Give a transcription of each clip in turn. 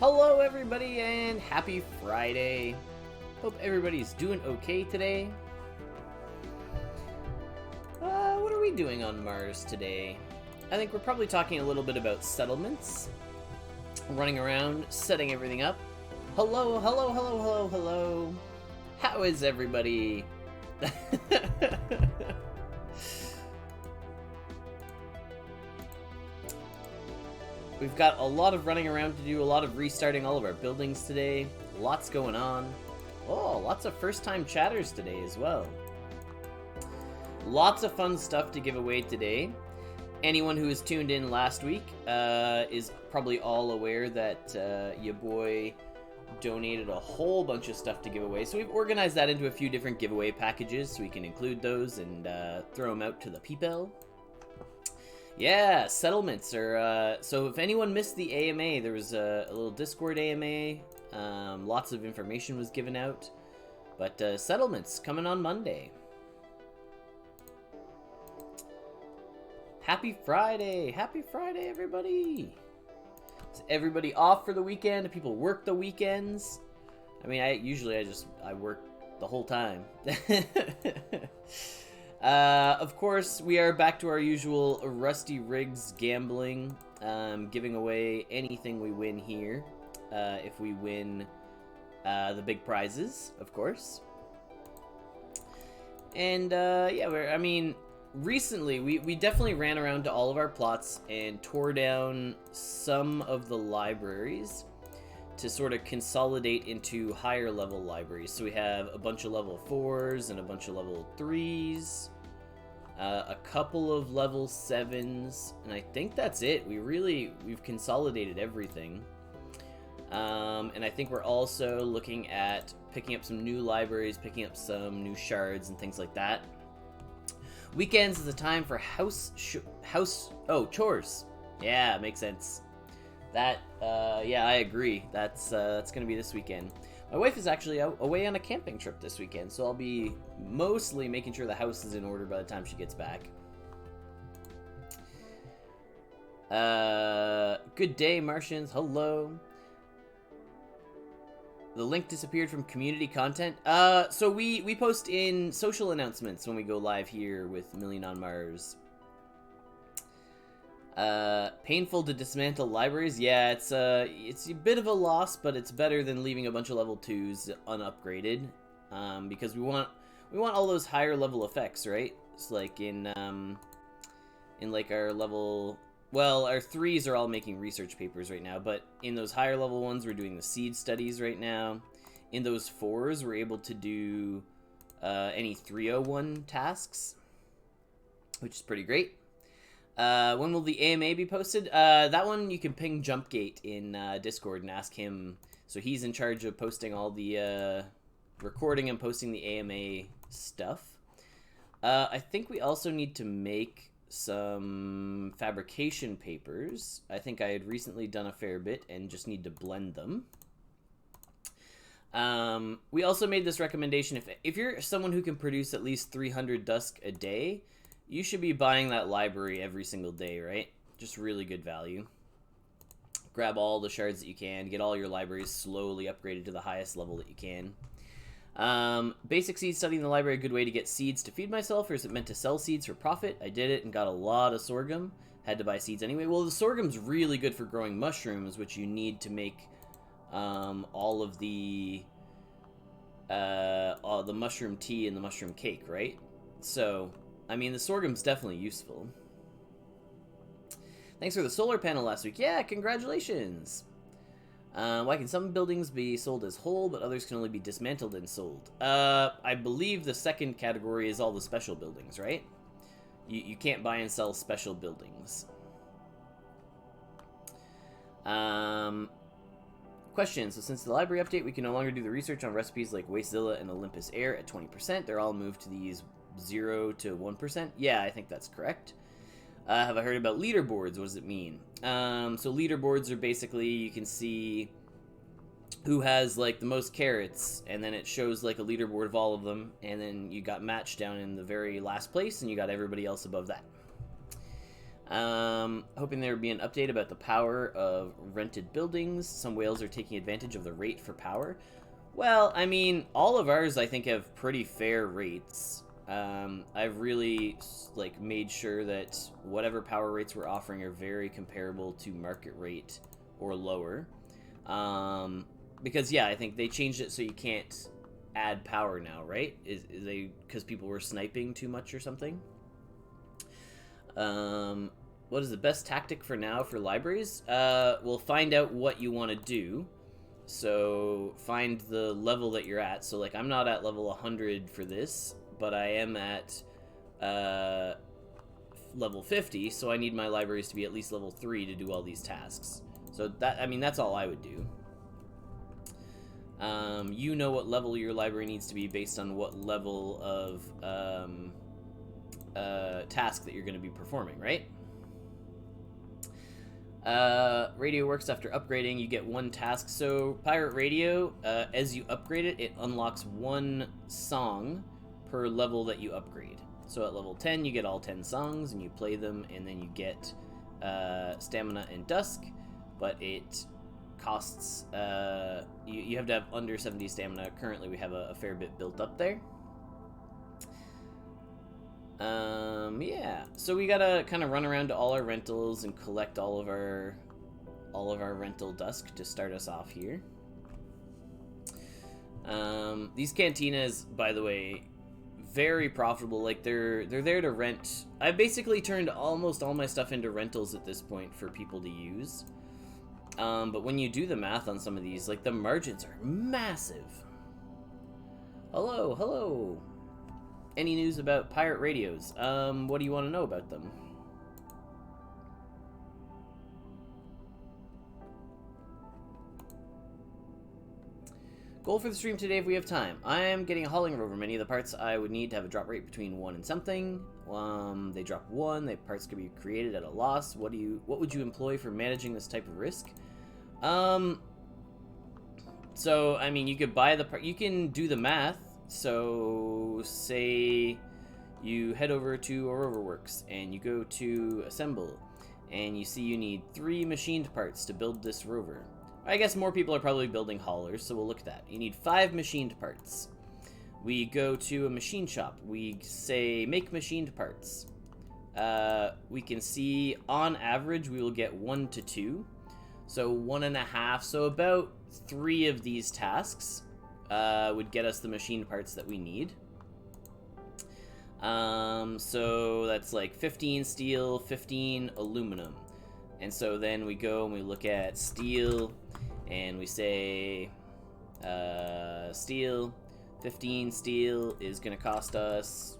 Hello everybody and happy Friday. Hope everybody's doing okay today. What are we doing on Mars today? I think we're probably talking a little bit about settlements. Running around, setting everything up. Hello, hello, hello, hello, hello. How is everybody? We've got a lot of running around to do, a lot of restarting all of our buildings today. Lots going on. Oh, lots of first-time chatters today as well. Lots of fun stuff to give away today. Anyone who was tuned in last week is probably all aware that your boy donated a whole bunch of stuff to give away. So we've organized that into a few different giveaway packages so we can include those and throw them out to the people. Yeah, settlements are, so if anyone missed the AMA, there was a little Discord AMA, lots of information was given out, but settlements coming on Monday. Happy Friday, everybody. Is everybody off for the weekend? Do people work the weekends? I mean, I work the whole time. Of course, we are back to our usual Rusty Rigs gambling, giving away anything we win here, if we win the big prizes, of course. And, yeah, recently, we definitely ran around to all of our plots and tore down some of the libraries to sort of consolidate into higher level libraries. So we have a bunch of level 4s and a bunch of level 3s, a couple of level 7s, and I think that's it. We've consolidated everything. And I think we're also looking at picking up some new libraries, picking up some new shards and things like that. Weekends is the time for chores. Yeah, makes sense. That, yeah, I agree. That's gonna be this weekend. My wife is actually away on a camping trip this weekend, so I'll be mostly making sure the house is in order by the time she gets back. Good day, Martians. Hello. The link disappeared from community content. So we post in social announcements when we go live here with Million on Mars. Painful to dismantle libraries. Yeah, it's a bit of a loss, but it's better than leaving a bunch of level 2s unupgraded, because we want all those higher level effects, right? It's like in like our level, well, our 3s are all making research papers right now, but in those higher level ones, we're doing the seed studies right now. In those 4s, we're able to do any 301 tasks, which is pretty great. When will the AMA be posted? That one you can ping Jumpgate in Discord and ask him. So he's in charge of posting all the recording and posting the AMA stuff. I think we also need to make some fabrication papers. I think I had recently done a fair bit and just need to blend them. We also made this recommendation. If you're someone who can produce at least 300 Dusk a day, you should be buying that library every single day, right? Just really good value. Grab all the shards that you can. Get all your libraries slowly upgraded to the highest level that you can. Basic seed studying the library, a good way to get seeds to feed myself, or is it meant to sell seeds for profit? I did it and got a lot of sorghum. Had to buy seeds anyway. Well, the sorghum's really good for growing mushrooms, which you need to make all of the mushroom tea and the mushroom cake, right? So, I mean, the sorghum's definitely useful. Thanks for the solar panel last week. Yeah, congratulations. Why can some buildings be sold as whole, but others can only be dismantled and sold? I believe the second category is all the special buildings, right? You can't buy and sell special buildings. Question. So since the library update, we can no longer do the research on recipes like Wastezilla and Olympus Air at 20%. They're all moved to these 0 to 1%. Yeah, I think that's correct. Have I heard about leaderboards? What does it mean? So leaderboards are basically, you can see who has like the most carrots, and then it shows like a leaderboard of all of them, and then you got matched down in the very last place, and you got everybody else above that. Hoping there would be an update about the power of rented buildings. Some whales are taking advantage of the rate for power. Well, I mean, all of ours, I think, have pretty fair rates. I've really, like, made sure that whatever power rates we're offering are very comparable to market rate or lower. Because, yeah, I think they changed it so you can't add power now, right? Is they, because people were sniping too much or something? What is the best tactic for now for libraries? We'll find out what you want to do. So find the level that you're at. So like I'm not at level 100 for this, but I am at level 50, so I need my libraries to be at least level 3 to do all these tasks. So that, I mean, that's all I would do. You know what level your library needs to be based on what level of task that you're going to be performing, right? Radio works after upgrading. You get one task. So Pirate Radio, as you upgrade it, it unlocks one song per level that you upgrade. So at level 10, you get all 10 songs, and you play them, and then you get stamina and Dusk, but it costs, you have to have under 70 stamina. Currently, we have a fair bit built up there. Yeah, so we gotta kind of run around to all our rentals and collect all of our rental Dusk to start us off here. These cantinas, by the way, very profitable. Like they're there to rent. I basically turned almost all my stuff into rentals at this point for people to use. But when you do the math on some of these, like the margins are massive. Hello, hello. Any news about pirate radios? What do you want to know about them? Goal for the stream today if we have time. I am getting a hauling rover. Many of the parts I would need to have a drop rate between 1 and something. They drop 1. The parts can be created at a loss. What would you employ for managing this type of risk? So I mean, you could buy the part. You can do the math. So, say you head over to a rover works and you go to assemble and you see you need 3 machined parts to build this rover. I guess more people are probably building haulers, so we'll look at that. You need 5 machined parts. We go to a machine shop. We say make machined parts. We can see on average we will get 1 to 2. So 1.5, so about 3 of these tasks would get us the machined parts that we need. So that's like 15 steel, 15 aluminum. And so then we go and we look at steel, and we say steel, 15 steel is going to cost us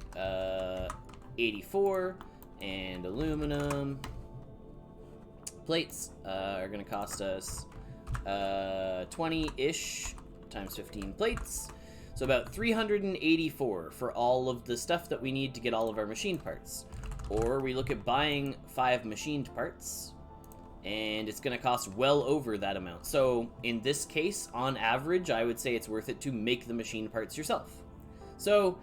84, and aluminum plates are going to cost us 20-ish times 15 plates, so about 384 for all of the stuff that we need to get all of our machined parts. Or we look at buying 5 machined parts, and it's going to cost well over that amount. So in this case, on average, I would say it's worth it to make the machined parts yourself. So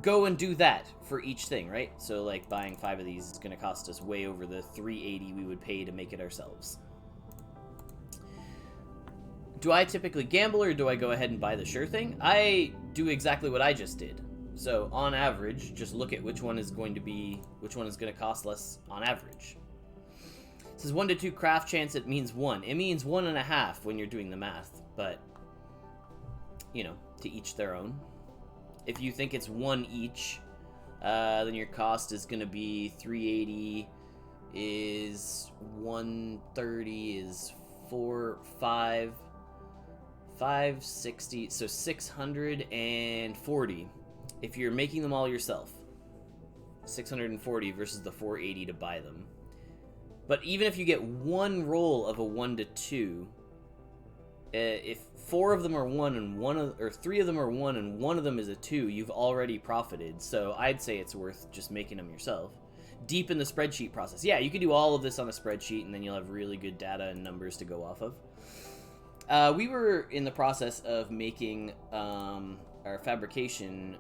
go and do that for each thing, right? So like buying 5 of these is going to cost us way over the 380 we would pay to make it ourselves. Do I typically gamble, or do I go ahead and buy the sure thing? I do exactly what I just did. So on average, just look at which one is going to cost less on average. It says 1 to 2 craft chance, it means 1. It means 1.5 when you're doing the math, but you know, to each their own. If you think it's 1 each, then your cost is going to be 380 is 130 is 560, so 640 if you're making them all yourself. 640 versus the 480 to buy them. But even if you get one roll of a 1 to 2, if 4 of them are 1 and or 3 of them are 1 and 1 of them is a 2, you've already profited. So I'd say it's worth just making them yourself. Deep in the spreadsheet process. Yeah, you can do all of this on a spreadsheet, and then you'll have really good data and numbers to go off of. We were in the process of making our fabrication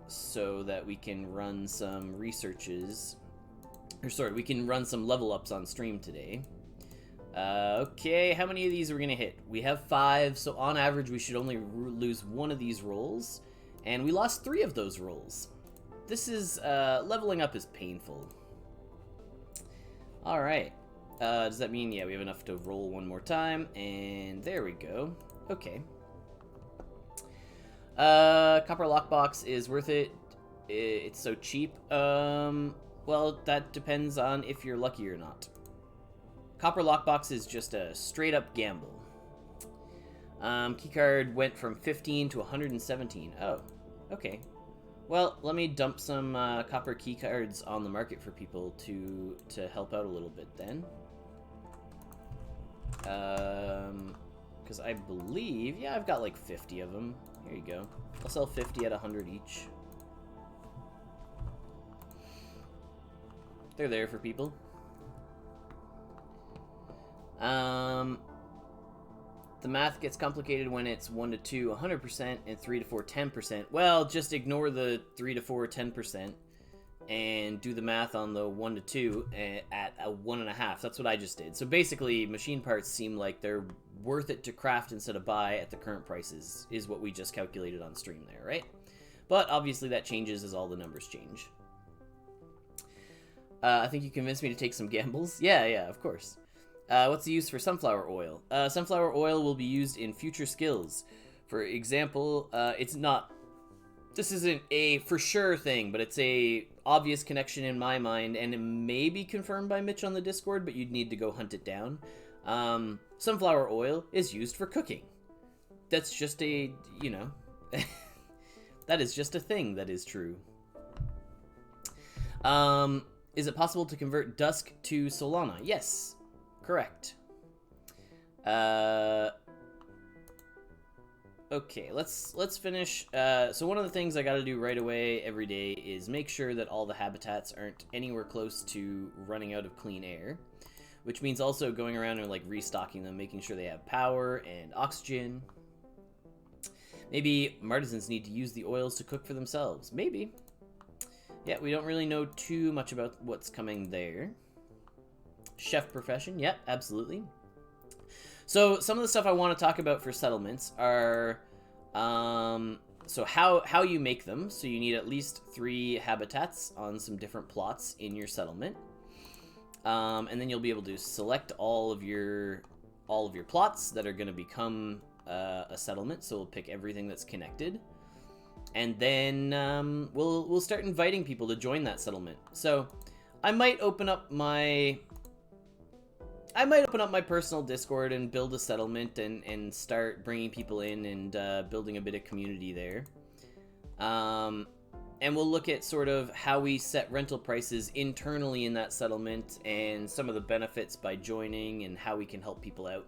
so that we can run some researches Or sorry, we can run some level ups on stream today. Okay, how many of these are we gonna hit? We have 5, so on average we should only lose 1 of these rolls. And we lost 3 of those rolls. This is, leveling up is painful. Alright. Does that mean, yeah, we have enough to roll 1 more time? And there we go. Okay. Copper lockbox is worth it. It's so cheap. Well, that depends on if you're lucky or not. Copper lockbox is just a straight-up gamble. Keycard went from 15 to 117. Oh, okay. Well, let me dump some copper keycards on the market for people to help out a little bit then. Because I believe, yeah, I've got like 50 of them. Here you go. I'll sell 50 at 100 each. They're there for people. The math gets complicated when it's 1 to 2, 100%, and 3 to 4, 10%. Well, just ignore the 3 to 4, 10%, and do the math on the 1 to 2 at a 1.5. That's what I just did. So basically, machine parts seem like they're worth it to craft instead of buy at the current prices, is what we just calculated on stream there, right? But obviously that changes as all the numbers change. I think you convinced me to take some gambles. Yeah, of course. What's the use for sunflower oil? Sunflower oil will be used in future skills. For example, it's not... This isn't a for sure thing, but it's a obvious connection in my mind, and it may be confirmed by Mitch on the Discord, but you'd need to go hunt it down. Sunflower oil is used for cooking. That's just a, you know... that is just a thing that is true. Is it possible to convert Dusk to Solana? Yes. Correct. Okay, let's finish. So one of the things I gotta do right away every day is make sure that all the habitats aren't anywhere close to running out of clean air, which means also going around and like restocking them, making sure they have power and oxygen. Maybe artisans need to use the oils to cook for themselves. Maybe. Yeah, we don't really know too much about what's coming there. Chef profession, yep, absolutely. So some of the stuff I want to talk about for settlements are, so how you make them. So you need at least 3 habitats on some different plots in your settlement, and then you'll be able to select all of your plots that are going to become a settlement. So we'll pick everything that's connected. And then we'll start inviting people to join that settlement. So I might open up my personal Discord and build a settlement and start bringing people in and building a bit of community there. And we'll look at sort of how we set rental prices internally in that settlement and some of the benefits by joining and how we can help people out.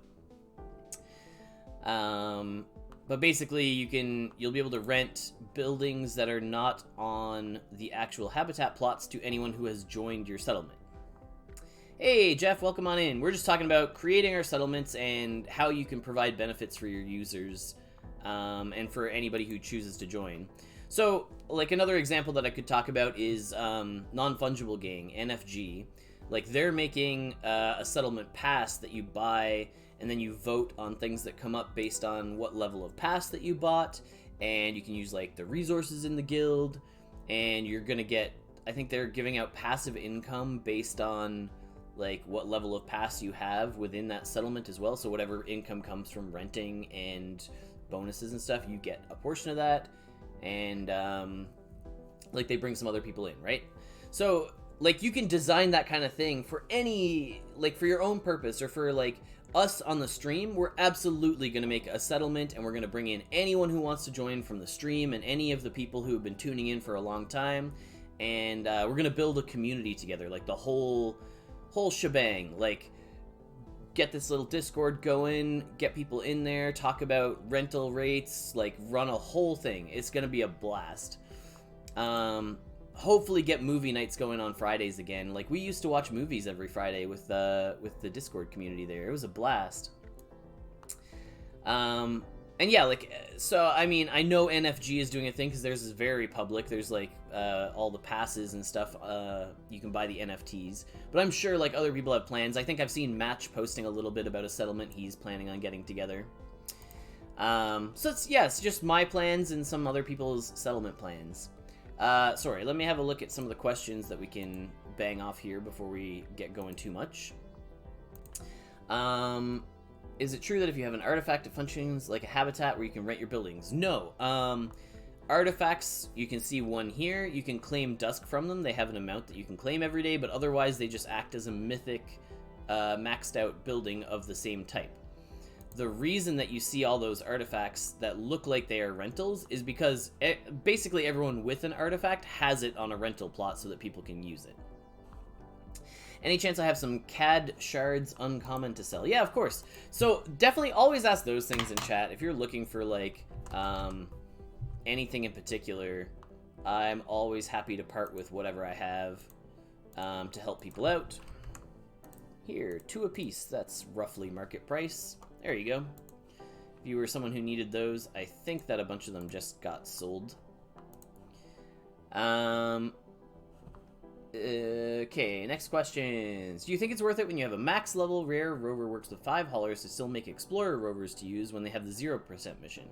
But basically, you'll be able to rent buildings that are not on the actual habitat plots to anyone who has joined your settlement. Hey, Jeff, welcome on in. We're just talking about creating our settlements and how you can provide benefits for your users, and for anybody who chooses to join. So, like, another example that I could talk about is Non-Fungible Gang, NFG. Like, they're making a settlement pass that you buy, and then you vote on things that come up based on what level of pass that you bought, and you can use, like, the resources in the guild, and you're gonna get, I think they're giving out passive income based on, like, what level of pass you have within that settlement as well. So whatever income comes from renting and bonuses and stuff, you get a portion of that, and, like, they bring some other people in, right? So, like, you can design that kind of thing for any, like, for your own purpose, or for, like, us on the stream. We're absolutely going to make a settlement, and we're going to bring in anyone who wants to join from the stream and any of the people who have been tuning in for a long time, and we're going to build a community together, like the whole shebang. Like, get this little Discord going, get people in there, talk about rental rates, like, run a whole thing. It's going to be a blast. Hopefully get movie nights going on Fridays again. Like, we used to watch movies every Friday with the Discord community there. It was a blast. And And yeah, like, so, I mean, I know NFG is doing a thing because theirs is very public. There's, like, all the passes and stuff. You can buy the NFTs. But I'm sure, like, other people have plans. I think I've seen Match posting a little bit about a settlement he's planning on getting together. So, it's just my plans and some other people's settlement plans. Sorry, let me have a look at some of the questions that we can bang off here before we get going too much. Is it true that if you have an artifact, it functions like a habitat where you can rent your buildings? No. Artifacts, you can see one here. You can claim Dusk from them. They have an amount that you can claim every day, but otherwise they just act as a mythic, maxed out building of the same type. The reason that you see all those artifacts that look like they are rentals is because basically everyone with an artifact has it on a rental plot so that people can use it. Any chance I have some CAD shards uncommon to sell? Yeah, of course. So definitely always ask those things in chat. If you're looking for like anything in particular, I'm always happy to part with whatever I have to help people out. Here, 2 apiece. That's roughly market price. There you go. If you were someone who needed those, I think that a bunch of them just got sold. Okay, next questions. Do you think it's worth it when you have a max level rare rover works with 5 haulers to still make explorer rovers to use when they have the 0% mission?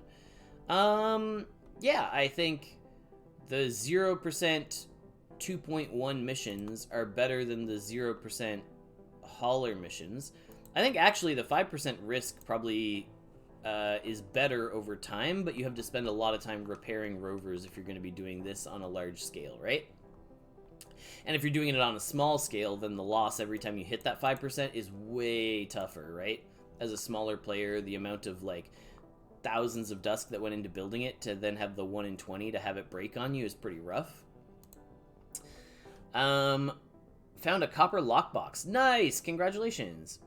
Yeah, I think the 0% 2.1 missions are better than the 0% hauler missions. I think actually the 5% risk probably is better over time, but you have to spend a lot of time repairing rovers if you're going to be doing this on a large scale, right? And if you're doing it on a small scale, then the loss every time you hit that 5% is way tougher, right? As a smaller player, the amount of, like, thousands of Dusk that went into building it to then have the 1 in 20 to have it break on you is pretty rough. Found a copper lockbox. Nice! Congratulations.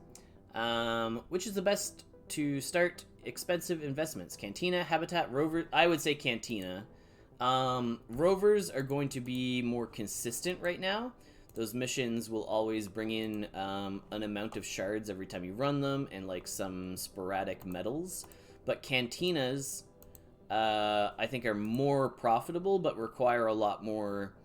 Which is the best to start expensive investments? Cantina, Habitat, Rover? I would say Cantina. Rovers are going to be more consistent right now. Those missions will always bring in an amount of shards every time you run them and like some sporadic metals. But Cantinas, I think, are more profitable but require a lot more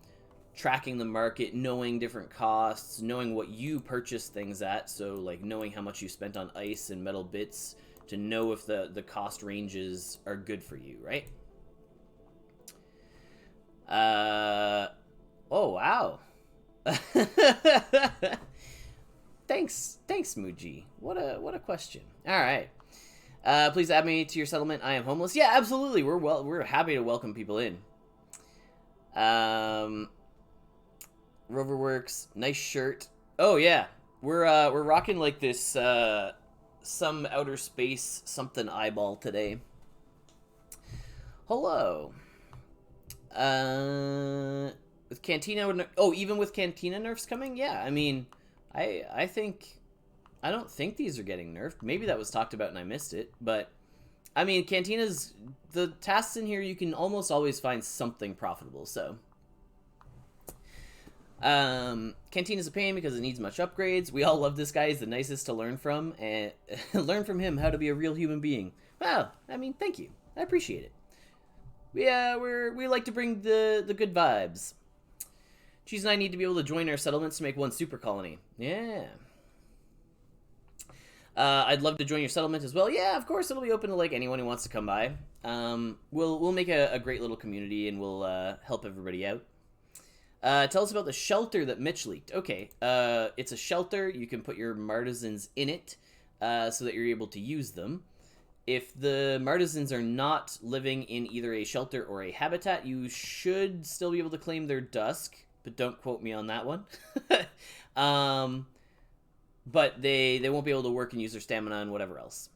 tracking the market, knowing different costs, knowing what you purchase things at. So like knowing how much you spent on ice and metal bits to know if the cost ranges are good for you, right? Oh, wow. Thanks, Muji. What a question. All right. Please add me to your settlement. I am homeless. Yeah, absolutely. We're happy to welcome people in. Roverworks, nice shirt. Oh yeah, we're rocking like this some outer space something eyeball today. Hello. With Cantina, even with Cantina nerfs coming, yeah. I mean, I don't think these are getting nerfed. Maybe that was talked about and I missed it, but I mean, Cantina's the tasks in here you can almost always find something profitable. So, Cantina's a pain because it needs much upgrades. We all love this guy; he's the nicest to learn from, and learn from him how to be a real human being. Well, I mean, thank you. I appreciate it. Yeah, we like to bring the good vibes. Cheese and I need to be able to join our settlements to make one super colony. Yeah. I'd love to join your settlement as well. Yeah, of course, it'll be open to like anyone who wants to come by. We'll make a great little community and we'll help everybody out. Tell us about the shelter that Mitch leaked. Okay, it's a shelter. You can put your martisans in it so that you're able to use them. If the martisans are not living in either a shelter or a habitat, you should still be able to claim their Dusk, but don't quote me on that one. But they won't be able to work and use their stamina and whatever else.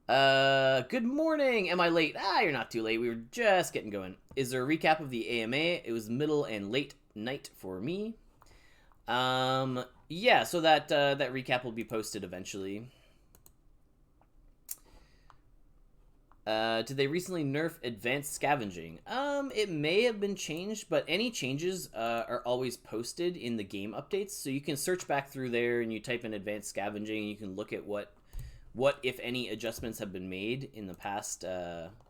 Good morning. Am I late? You're not too late. We were just getting going. Is there a recap of the AMA? It was middle and late night for me. Yeah, so that recap will be posted eventually. Did they recently nerf advanced scavenging? It may have been changed, but any changes are always posted in the game updates. So you can search back through there and you type in advanced scavenging and you can look at what what, if any, adjustments have been made in the past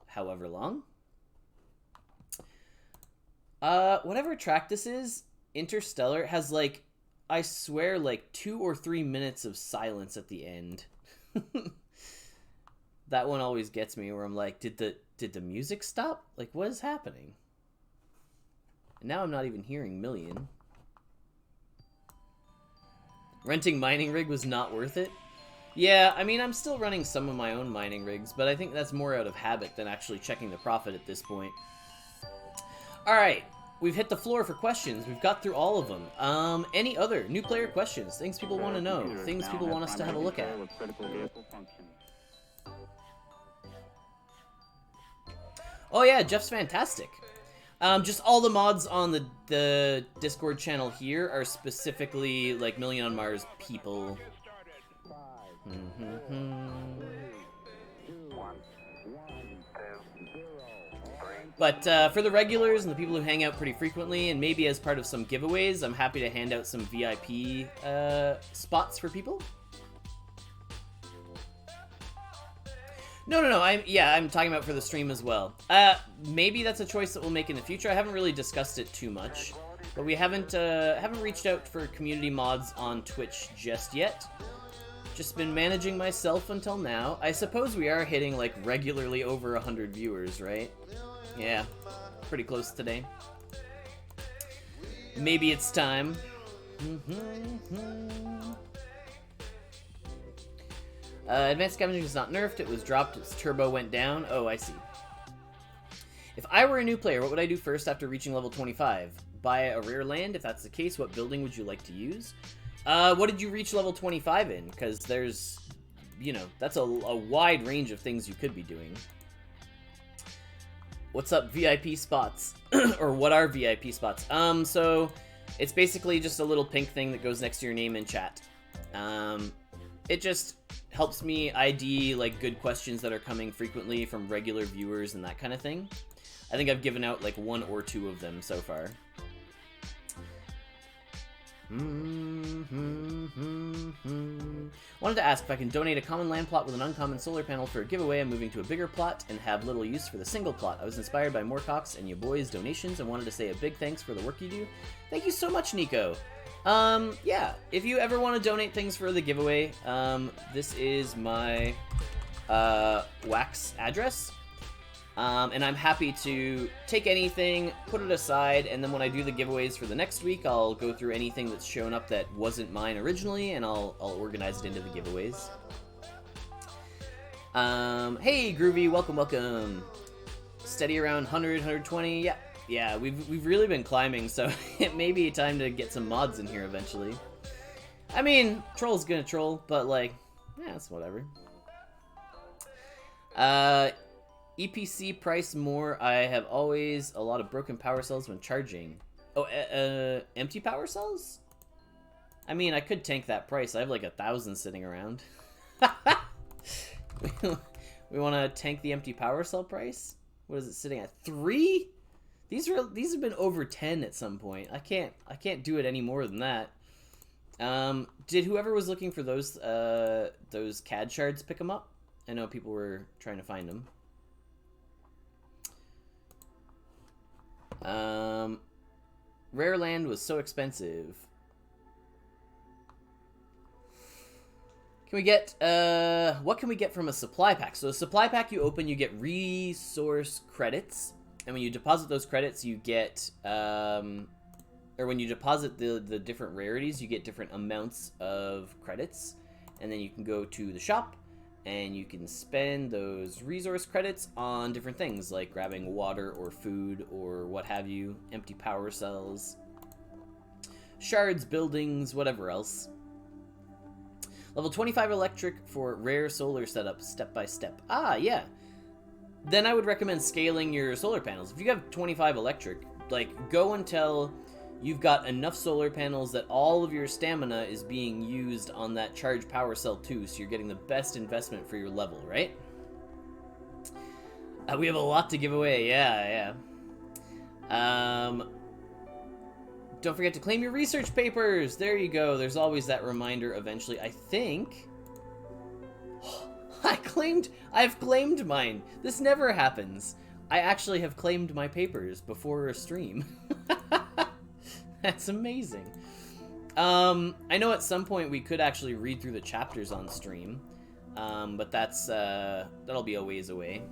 however long. Whatever track this is, Interstellar has, like, I swear, like 2 or 3 minutes of silence at the end. That one always gets me, where I'm like, did the music stop? Like, what is happening? And now I'm not even hearing Million. Renting mining rig was not worth it. Yeah, I mean, I'm still running some of my own mining rigs, but I think that's more out of habit than actually checking the profit at this point. Alright, we've hit the floor for questions. We've got through all of them. Any other new player questions? Things people want to know? Things people want us to have a look at? Oh yeah, Jeff's fantastic. Just all the mods on the Discord channel here are specifically, like, Million on Mars people. But for the regulars and the people who hang out pretty frequently, and maybe as part of some giveaways, I'm happy to hand out some VIP spots for people. No, I'm talking about for the stream as well. Maybe that's a choice that we'll make in the future. I haven't really discussed it too much, but we haven't reached out for community mods on Twitch just yet. Just been managing myself until now. I suppose we are hitting, like, regularly over 100 viewers, right? Yeah, pretty close today. Maybe it's time. Advanced Scavenging is not nerfed, it was dropped, its turbo went down. Oh, I see. If I were a new player, what would I do first after reaching level 25? Buy a rare land? If that's the case, what building would you like to use? What did you reach level 25 in? Because there's, you know, that's a wide range of things you could be doing. What's up, VIP spots? Or what are VIP spots? So it's basically just a little pink thing that goes next to your name in chat. It just helps me ID, like, good questions that are coming frequently from regular viewers and that kind of thing. I think I've given out, like, 1 or 2 of them so far. Wanted to ask if I can donate a common land plot with an uncommon solar panel for a giveaway. I'm moving to a bigger plot and have little use for the single plot. I was inspired by Moorcock's and your boys' donations and wanted to say a big thanks for the work you do. Thank you so much, Nico. Yeah, if you ever want to donate things for the giveaway, this is my, wax address. And I'm happy to take anything, put it aside, and then when I do the giveaways for the next week, I'll go through anything that's shown up that wasn't mine originally, and I'll organize it into the giveaways. Hey, Groovy, welcome. Steady around 100, 120, yeah, we've really been climbing, so it may be time to get some mods in here eventually. I mean, troll's gonna troll, but, like, yeah, it's whatever. EPC price more. I have always a lot of broken power cells when charging. Oh, empty power cells? I mean, I could tank that price. I have like 1,000 sitting around. We want to tank the empty power cell price? What is it sitting at? 3? These have been over 10 at some point. I can't do it any more than that. Did whoever was looking for those CAD shards pick them up? I know people were trying to find them. Rare land was so expensive. Can we get, what can we get from a supply pack? So a supply pack you open, you get resource credits. And when you deposit those credits, you get, or when you deposit the different rarities, you get different amounts of credits. And then you can go to the shop, and you can spend those resource credits on different things, like grabbing water or food or what have you, empty power cells, shards, buildings, whatever else. Level 25 electric for rare solar setup, step by step. Ah, yeah. Then I would recommend scaling your solar panels. If you have 25 electric, like, go until you've got enough solar panels that all of your stamina is being used on that charged power cell too, so you're getting the best investment for your level, right? We have a lot to give away, yeah. Don't forget to claim your research papers! There you go, there's always that reminder eventually. I think... I've claimed mine. This never happens. I actually have claimed my papers before a stream. That's amazing. I know at some point we could actually read through the chapters on stream, but that'll be a ways away.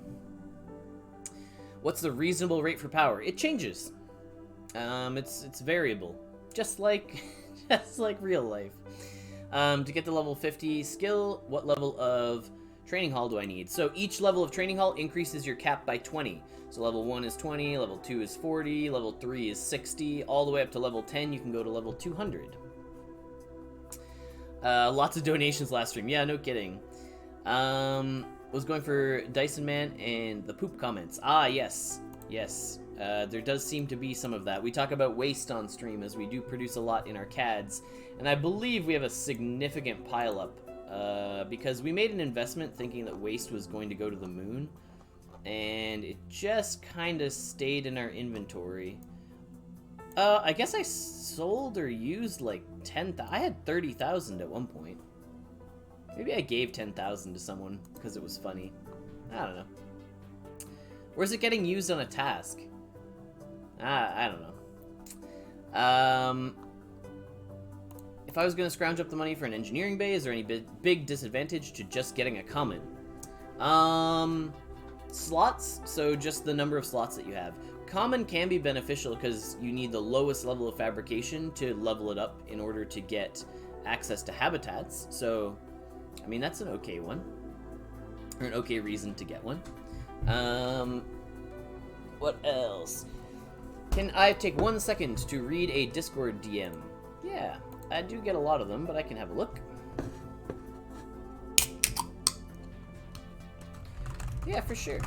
What's the reasonable rate for power? It changes. It's variable, just like real life. To get to level 50 skill, what level of training hall do I need? So each level of training hall increases your cap by 20. So level 1 is 20, level 2 is 40, level 3 is 60, all the way up to level 10 you can go to level 200. Lots of donations last stream. Yeah, no kidding. Was going for Dyson Man and the poop comments. Ah, yes. Yes. There does seem to be some of that. We talk about waste on stream as we do produce a lot in our CADs. And I believe we have a significant pileup because we made an investment thinking that waste was going to go to the moon. And it just kind of stayed in our inventory. I guess I sold or used like 10,000. I had 30,000 at one point. Maybe I gave 10,000 to someone because it was funny. I don't know. Where's it getting used on a task? I don't know. If I was going to scrounge up the money for an engineering bay, is there any big disadvantage to just getting a common? Slots, so just the number of slots that you have. Common can be beneficial because you need the lowest level of fabrication to level it up in order to get access to habitats. So, I mean, that's an okay one. Or an okay reason to get one. What else? Can I take 1 second to read a Discord DM? Yeah, I do get a lot of them, but I can have a look. Yeah, for sure.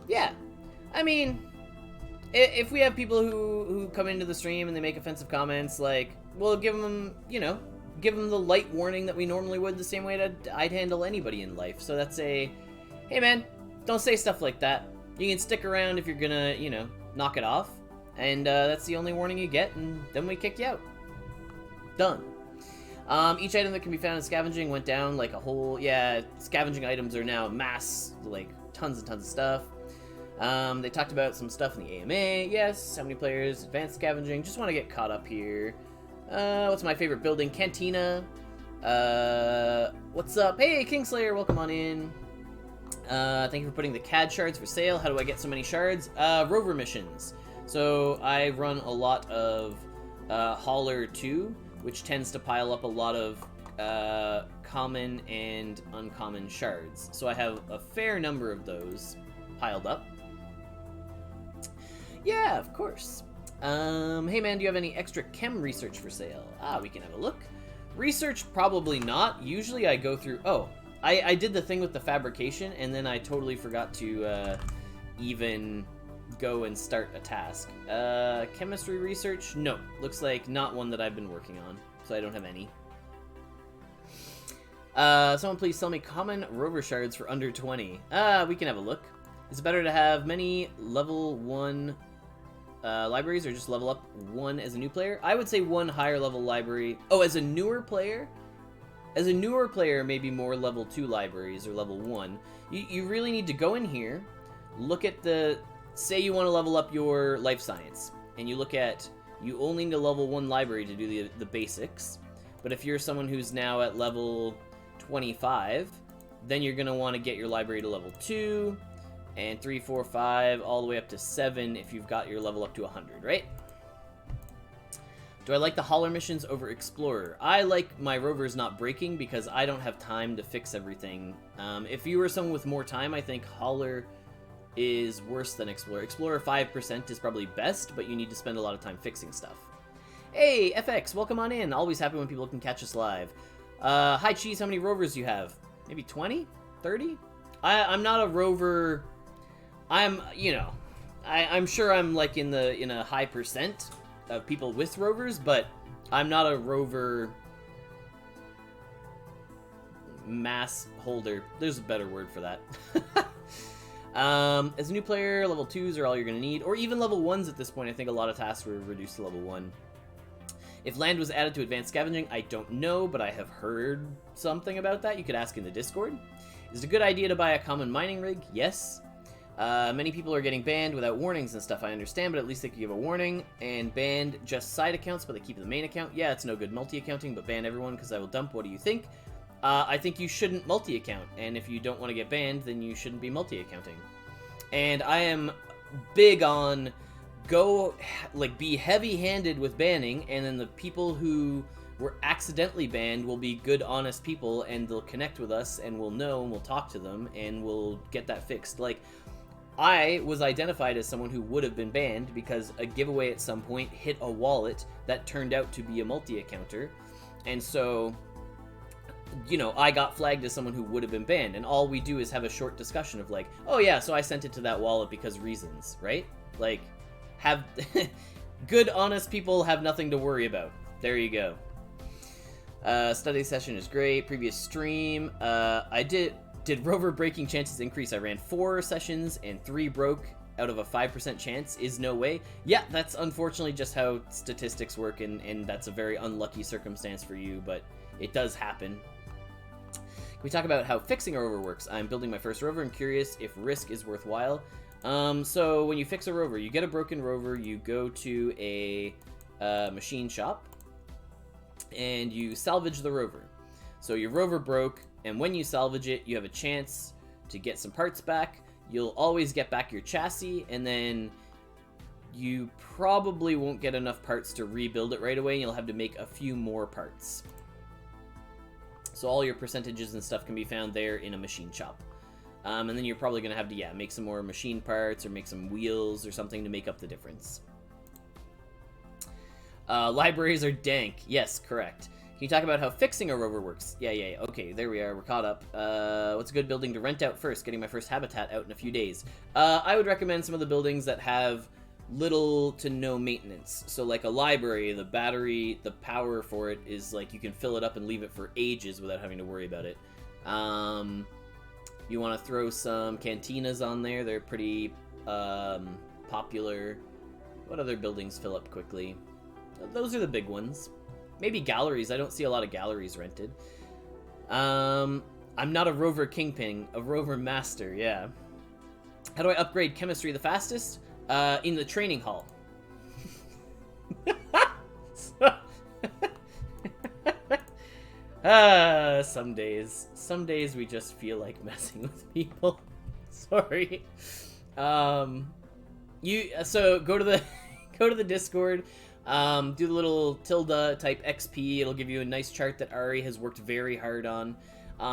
Yeah. I mean, if we have people who come into the stream and they make offensive comments, like, we'll give them, give them the light warning that we normally would, the same way that I'd handle anybody in life. So that's hey man, don't say stuff like that. You can stick around if you're gonna, knock it off. And that's the only warning you get, and then we kick you out. Done. Each item that can be found in scavenging went down like a whole, scavenging items are now mass, like tons and tons of stuff. They talked about some stuff in the AMA, yes, how many players, advanced scavenging, just want to get caught up here. What's my favorite building? Cantina. What's up? Hey, Kingslayer, welcome on in. Thank you for putting the CAD shards for sale. How do I get so many shards? Rover missions. So I run a lot of Hauler 2, which tends to pile up a lot of common and uncommon shards. So I have a fair number of those piled up. Yeah, of course. Hey man, do you have any extra chem research for sale? We can have a look. Research, probably not. Usually I go through... Oh, I did the thing with the fabrication, and then I totally forgot to even go and start a task. Chemistry research? No. Looks like not one that I've been working on, so I don't have any. Someone please sell me common rover shards for under 20. We can have a look. Is it better to have many level 1 libraries, or just level up one as a new player? I would say one higher level library. Oh, as a newer player? As a newer player, maybe more level 2 libraries or level 1. You really need to go in here, look at the... Say you want to level up your life science, and you look at... You only need a level 1 library to do the basics. But if you're someone who's now at level 25, then you're going to want to get your library to level 2, and 3, 4, 5, all the way up to 7 if you've got your level up to 100, right? Do I like the hauler missions over explorer? I like my rovers not breaking because I don't have time to fix everything. If you were someone with more time, I think hauler is worse than explorer. Explorer 5% is probably best, but you need to spend a lot of time fixing stuff. Hey, FX, welcome on in. Always happy when people can catch us live. Hi, Cheese, how many rovers do you have? Maybe 20? 30? I'm not a rover... I'm sure I'm like in a high percent of people with rovers, but I'm not a rover mass holder. There's a better word for that. As a new player, level 2s are all you're going to need, or even level 1s at this point. I think a lot of tasks were reduced to level 1. If land was added to advanced scavenging, I don't know, but I have heard something about that. You could ask in the Discord. Is it a good idea to buy a common mining rig? Yes. Many people are getting banned without warnings and stuff, I understand, but at least they could give a warning. And banned just side accounts, but they keep the main account. Yeah, it's no good multi-accounting, but ban everyone because I will dump. What do you think? I think you shouldn't multi-account, and if you don't want to get banned, then you shouldn't be multi-accounting. And I am big on be heavy-handed with banning, and then the people who were accidentally banned will be good, honest people, and they'll connect with us, and we'll know, and we'll talk to them, and we'll get that fixed. Like, I was identified as someone who would have been banned because a giveaway at some point hit a wallet that turned out to be a multi-accounter, and so, you know, I got flagged as someone who would have been banned, and all we do is have a short discussion of like, oh yeah, so I sent it to that wallet because reasons, right? Like, have good, honest people have nothing to worry about. There you go. Study session is great. Previous stream, did rover breaking chances increase? I ran 4 sessions and 3 broke out of a 5% chance. Is no way. Yeah, that's unfortunately just how statistics work, and that's a very unlucky circumstance for you, but it does happen. Can we talk about how fixing a rover works? I'm building my first rover and curious if risk is worthwhile. So when you fix a rover, you get a broken rover, you go to a machine shop, and you salvage the rover. So your rover broke, and when you salvage it, you have a chance to get some parts back. You'll always get back your chassis, and then you probably won't get enough parts to rebuild it right away, and you'll have to make a few more parts. So all your percentages and stuff can be found there in a machine shop. And then you're probably going to have to, make some more machine parts or make some wheels or something to make up the difference. Libraries are dank. Yes, correct. Can you talk about how fixing a rover works? Yeah. Okay, there we are. We're caught up. What's a good building to rent out first? Getting my first habitat out in a few days. I would recommend some of the buildings that have little to no maintenance. So like a library, the battery, the power for it is like you can fill it up and leave it for ages without having to worry about it. You want to throw some cantinas on there. They're pretty popular. What other buildings fill up quickly? Those are the big ones. Maybe galleries. I don't see a lot of galleries rented. I'm not a rover kingpin, a rover master, yeah. How do I upgrade chemistry the fastest? In the training hall. Some days we just feel like messing with people. Sorry. So go to the Discord. Do the little tilde type XP. It'll give you a nice chart that Ari has worked very hard on.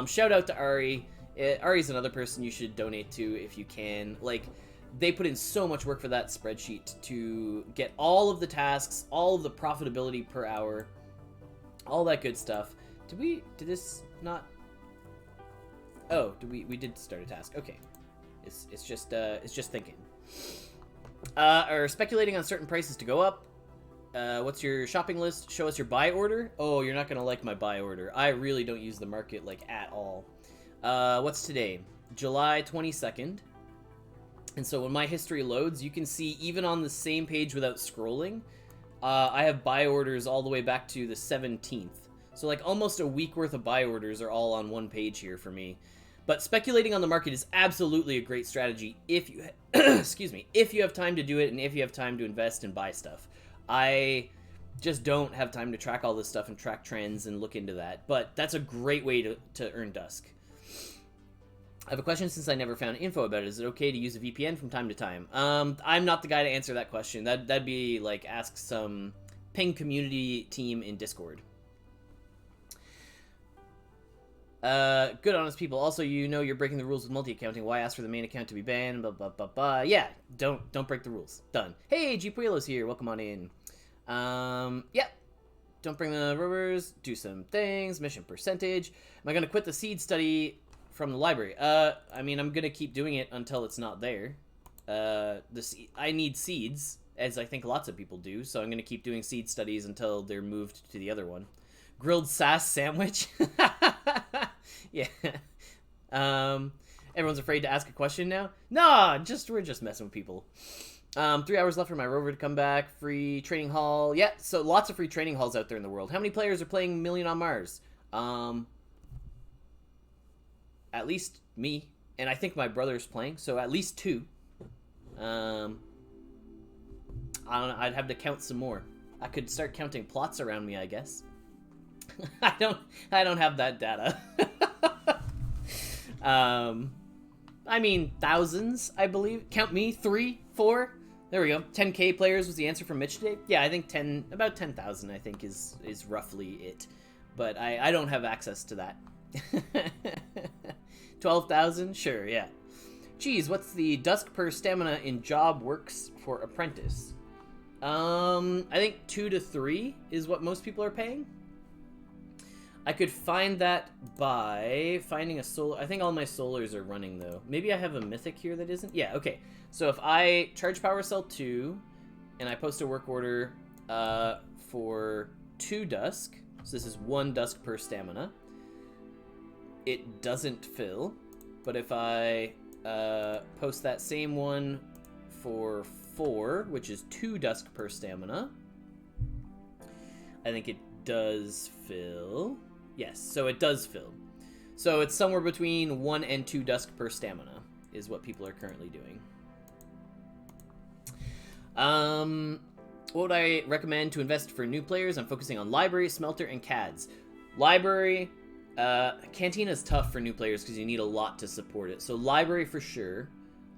Shout out to Ari. Ari's another person you should donate to if you can. Like, they put in so much work for that spreadsheet to get all of the tasks, all of the profitability per hour, all that good stuff. Did this not? Oh, we did start a task. Okay. It's just thinking. Are speculating on certain prices to go up. What's your shopping list? Show us your buy order. Oh, you're not gonna like my buy order. I really don't use the market like at all. What's today? July 22nd. And so when my history loads, you can see even on the same page without scrolling, I have buy orders all the way back to the 17th. So like almost a week worth of buy orders are all on one page here for me. But speculating on the market is absolutely a great strategy if you excuse me, if you have time to do it and if you have time to invest and buy stuff. I just don't have time to track all this stuff and track trends and look into that. But that's a great way to earn Dusk. I have a question since I never found info about it. Is it okay to use a VPN from time to time? I'm not the guy to answer that question. That'd be like ask some ping community team in Discord. Good honest people. Also, you know you're breaking the rules with multi-accounting. Why ask for the main account to be banned? Blah, blah, blah, blah. Yeah, don't break the rules. Done. Hey, G Puelo's here. Welcome on in. Yeah. Don't bring the rovers. Do some things. Mission percentage. Am I going to quit the seed study from the library? I mean, I'm going to keep doing it until it's not there. I need seeds, as I think lots of people do, so I'm going to keep doing seed studies until they're moved to the other one. Grilled sass sandwich? Yeah. Everyone's afraid to ask a question now? Nah, we're just messing with people. 3 hours left for my rover to come back. Free training hall. Yeah, so lots of free training halls out there in the world. How many players are playing Million on Mars? At least me, and I think my brother's playing, so at least 2. I don't know, I'd have to count some more. I could start counting plots around me, I guess. I don't have that data. I mean, thousands, I believe. Count me, 3, 4. There we go. 10K players was the answer from Mitch today. Yeah, I think about 10,000, I think, is roughly it. But I don't have access to that. 12,000? Sure, yeah. Geez, what's the Dusk per stamina in job works for apprentice? I think 2 to 3 is what most people are paying. I could find that by finding a solar. I think all my solars are running, though. Maybe I have a mythic here that isn't. Yeah, okay. So if I charge power cell 2, and I post a work order for 2 Dusk, so this is 1 Dusk per stamina, it doesn't fill. But if I post that same one for 4, which is 2 Dusk per stamina, I think it does fill. Yes, so it does fill. So it's somewhere between 1 and 2 Dusk per stamina is what people are currently doing. What would I recommend to invest for new players? I'm focusing on library, smelter, and CADs. Library, Cantina is tough for new players because you need a lot to support it. So library for sure.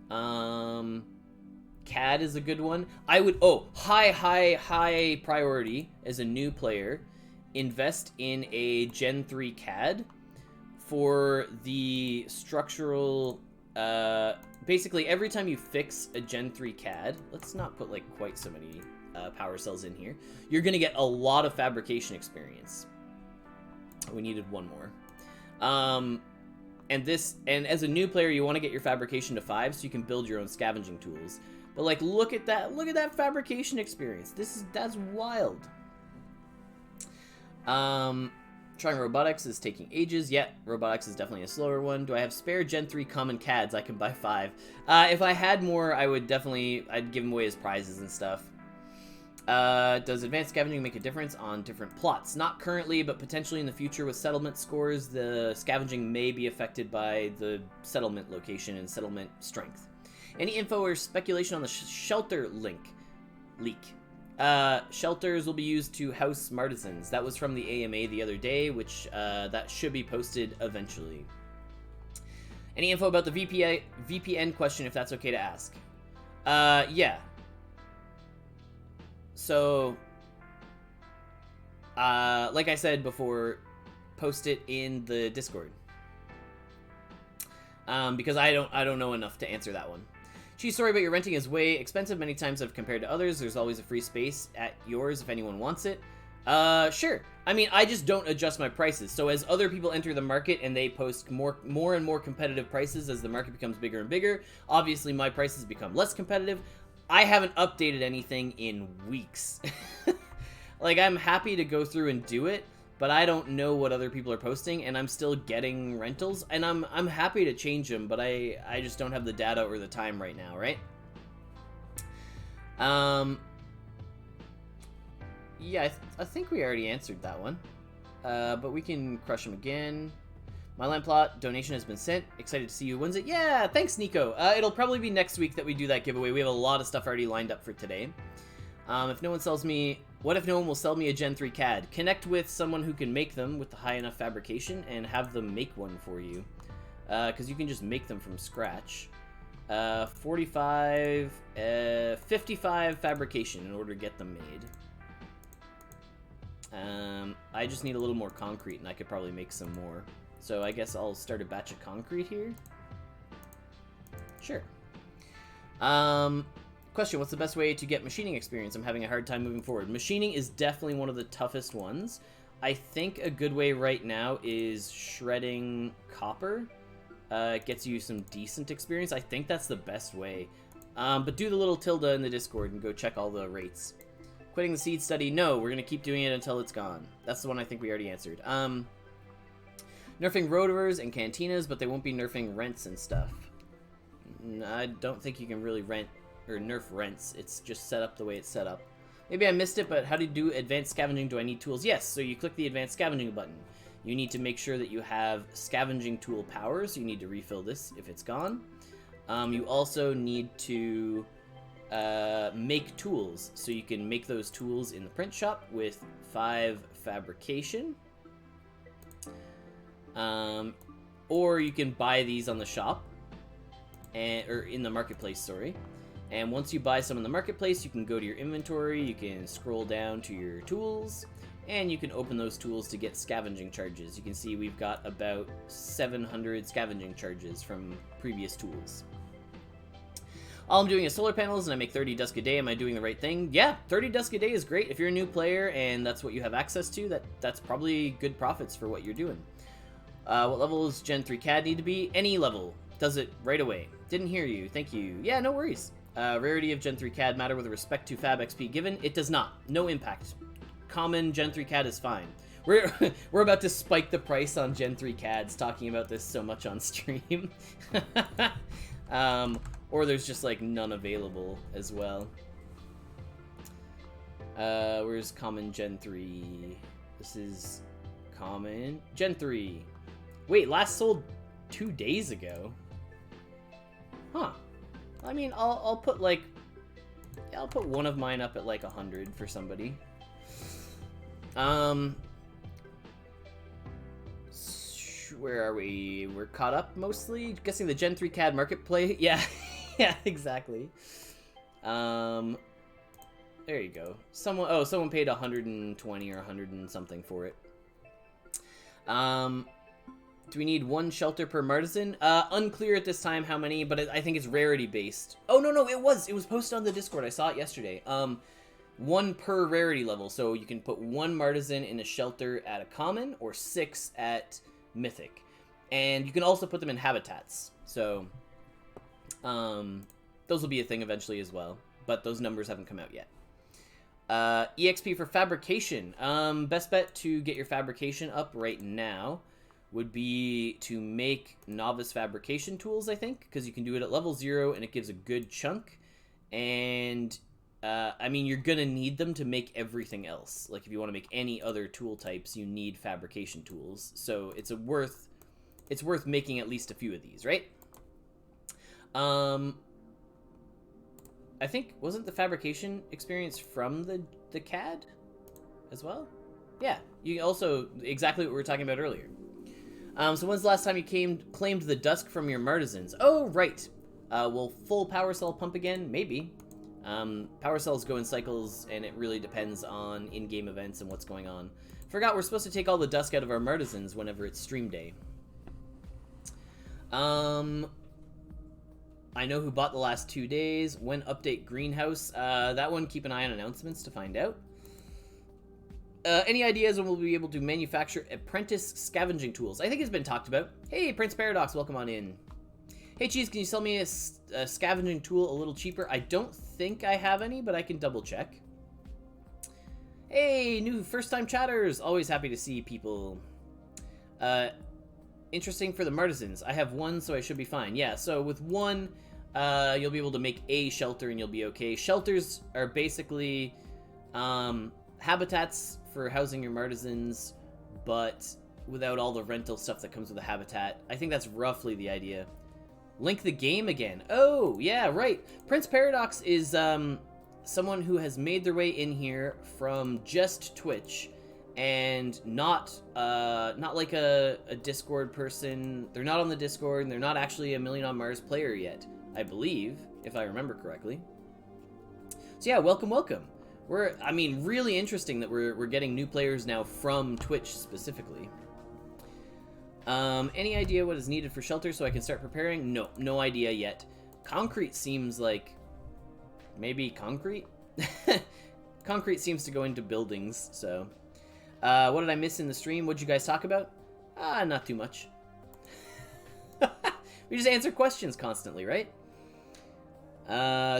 CAD is a good one. I would, high priority as a new player. Invest in a Gen 3 CAD for the structural, basically every time you fix a Gen 3 CAD, let's not put like quite so many power cells in here, you're going to get a lot of fabrication experience. We needed one more. And as a new player, you want to get your fabrication to 5 so you can build your own scavenging tools. But like, look at that fabrication experience. That's wild. Trying robotics is taking ages. Yeah, robotics is definitely a slower one. Do I have spare Gen 3 common CADs? I can buy 5. If I had more, I'd give them away as prizes and stuff. Does advanced scavenging make a difference on different plots? Not currently, but potentially in the future with settlement scores, the scavenging may be affected by the settlement location and settlement strength. Any info or speculation on the shelter leak? Shelters will be used to house martisans. That was from the AMA the other day, which that should be posted eventually. Any info about the VPN question, if that's okay to ask? Yeah. So, like I said before, post it in the Discord. Because I don't know enough to answer that one. Geez, sorry, but your renting is way expensive. Many times I've compared to others. There's always a free space at yours if anyone wants it. Sure. I mean, I just don't adjust my prices. So as other people enter the market and they post more and more competitive prices as the market becomes bigger and bigger, obviously my prices become less competitive. I haven't updated anything in weeks. Like, I'm happy to go through and do it, but I don't know what other people are posting, and I'm still getting rentals, and I'm happy to change them, but I just don't have the data or the time right now, right? Yeah, I think we already answered that one. But we can crush them again. My land plot donation has been sent. Excited to see who wins it. Yeah, thanks, Nico. It'll probably be next week that we do that giveaway. We have a lot of stuff already lined up for today. If no one sells me... What if no one will sell me a Gen 3 CAD? Connect with someone who can make them with the high enough fabrication and have them make one for you. Because you can just make them from scratch. 55 fabrication in order to get them made. I just need a little more concrete, and I could probably make some more. So I guess I'll start a batch of concrete here. Sure. Question, what's the best way to get machining experience? I'm having a hard time moving forward. Machining is definitely one of the toughest ones. I think a good way right now is shredding copper. It gets you some decent experience. I think that's the best way. But do the little tilde in the Discord and go check all the rates. Quitting the seed study, no, we're going to keep doing it until it's gone. That's the one I think we already answered. Nerfing rotovers and cantinas, but they won't be nerfing rents and stuff. I don't think you can really rent or nerf rents. It's just set up the way it's set up. Maybe I missed it, but how do you do advanced scavenging? Do I need tools? Yes, so you click the advanced scavenging button. You need to make sure that you have scavenging tool powers. You need to refill this if it's gone. You also need to make tools. So you can make those tools in the print shop with 5 fabrication. Or you can buy these on the shop. Or in the marketplace, sorry. And once you buy some in the marketplace, you can go to your inventory, you can scroll down to your tools, and you can open those tools to get scavenging charges. You can see we've got about 700 scavenging charges from previous tools. All I'm doing is solar panels, and I make 30 Dusk a day. Am I doing the right thing? Yeah, 30 Dusk a day is great. If you're a new player and that's what you have access to, that's probably good profits for what you're doing. What level does Gen 3 CAD need to be? Any level. Does it right away. Didn't hear you. Thank you. Yeah, no worries. Rarity of Gen 3 CAD matter with respect to Fab XP given? It does not. No impact. Common Gen 3 CAD is fine. We're about to spike the price on Gen 3 CADs talking about this so much on stream. Or there's just like none available as well. Where's common Gen 3? This is common Gen 3. Wait, last sold 2 days ago. Huh. I mean, I'll put like, I'll put one of mine up at like 100 for somebody. Where are we? We're caught up mostly. Guessing the Gen 3 CAD marketplace. Yeah, yeah, exactly. There you go. Someone paid 120 or 100 and something for it. Do we need 1 shelter per martisan? Unclear at this time how many, but I think it's rarity based. Oh, no, it was posted on the Discord. I saw it yesterday. 1 per rarity level, so you can put 1 martisan in a shelter at a common, or 6 at mythic. And you can also put them in habitats. So, those will be a thing eventually as well, but those numbers haven't come out yet. EXP for fabrication. Best bet to get your fabrication up right now would be to make novice fabrication tools, I think, because you can do it at level 0 and it gives a good chunk. And, I mean, you're gonna need them to make everything else. Like, if you want to make any other tool types, you need fabrication tools. So it's worth making at least a few of these, right? I think, wasn't the fabrication experience from the CAD as well? Yeah, you also, exactly what we were talking about earlier. So when's the last time you claimed the Dusk from your martisans? Oh, right. Will full power cell pump again? Maybe. Power cells go in cycles, and it really depends on in-game events and what's going on. Forgot we're supposed to take all the Dusk out of our martisans whenever it's stream day. I know who bought the last 2 days. When update greenhouse? That one, keep an eye on announcements to find out. Any ideas when we'll be able to manufacture apprentice scavenging tools? I think it's been talked about. Hey, Prince Paradox, welcome on in. Hey, Cheese, can you sell me a scavenging tool a little cheaper? I don't think I have any, but I can double check. Hey, new first-time chatters. Always happy to see people. Interesting for the martisans. I have 1, so I should be fine. Yeah, so with 1, you'll be able to make a shelter and you'll be okay. Shelters are basically habitats for housing your martisans, but without all the rental stuff that comes with a habitat. I think that's roughly the idea. Link the game again. Oh, yeah, right. Prince Paradox is someone who has made their way in here from just Twitch, and not like a Discord person. They're not on the Discord, and they're not actually a Million on Mars player yet, I believe, if I remember correctly. So yeah, welcome. I mean, really interesting that we're getting new players now from Twitch specifically. Any idea what is needed for shelter so I can start preparing? No idea yet. Concrete seems like... maybe concrete? Concrete seems to go into buildings, so... what did I miss in the stream? What'd you guys talk about? Not too much. We just answer questions constantly, right?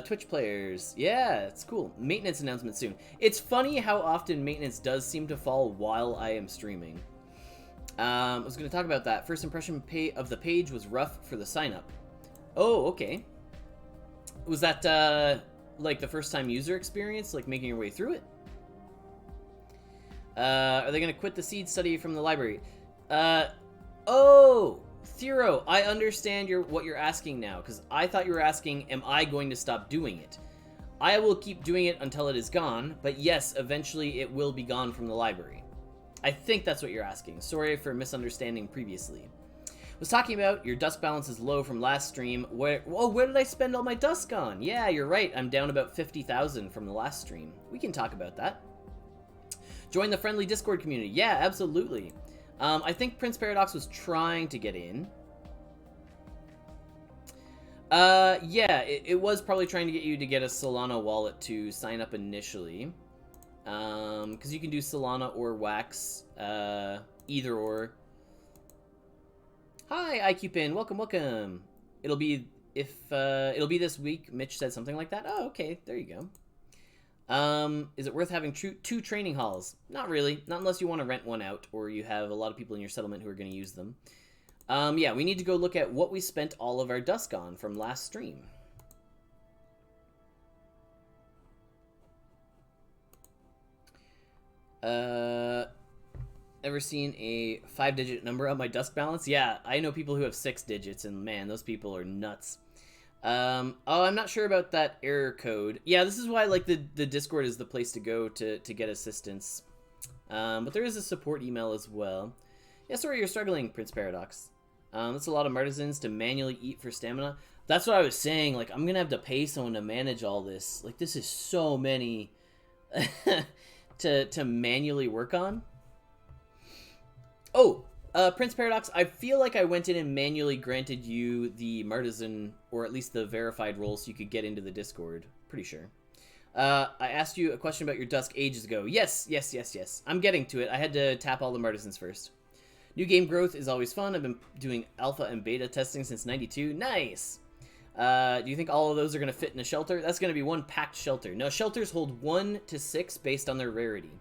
Twitch players. Yeah, it's cool. Maintenance announcement soon. It's funny how often maintenance does seem to fall while I am streaming. I was going to talk about that. First impression of the page was rough for the sign-up. Oh, okay. Was that, like, the first time user experience? Like, making your way through it? Are they gonna quit the seed study from the library? Oh! Thero, I understand what you're asking now, because I thought you were asking, am I going to stop doing it? I will keep doing it until it is gone, but yes, eventually it will be gone from the library. I think that's what you're asking. Sorry for misunderstanding previously. Was talking about your Dusk balance is low from last stream. Where did I spend all my Dusk on? Yeah, you're right. I'm down about 50,000 from the last stream. We can talk about that. Join the friendly Discord community. Yeah, absolutely. I think Prince Paradox was trying to get in. Yeah, it was probably trying to get you to get a Solana wallet to sign up initially. Because you can do Solana or Wax, either or. Hi, IQPin. Welcome, welcome. It'll be this week. Mitch said something like that. Oh, okay. There you go. Is it worth having two training halls? Not really. Not unless you want to rent one out or you have a lot of people in your settlement who are going to use them. Yeah, we need to go look at what we spent all of our Dusk on from last stream. Ever seen a 5-digit number on my Dusk balance? Yeah, I know people who have 6 digits, and man, those people are nuts. Oh, I'm not sure about that error code. Yeah, this is why, like, the Discord is the place to go to get assistance. But there is a support email as well. Yeah, sorry you're struggling, Prince Paradox. That's a lot of martisans to manually eat for stamina. That's what I was saying, like, I'm gonna have to pay someone to manage all this. Like, this is so many to manually work on. Oh, Prince Paradox, I feel like I went in and manually granted you the Martisan, or at least the verified role, so you could get into the Discord. Pretty sure. I asked you a question about your Dusk ages ago. Yes. I'm getting to it. I had to tap all the Martisans first. New game growth is always fun. I've been doing alpha and beta testing since '92. Nice! Do you think all of those are going to fit in a shelter? That's going to be one packed shelter. No, shelters hold 1 to 6 based on their rarity.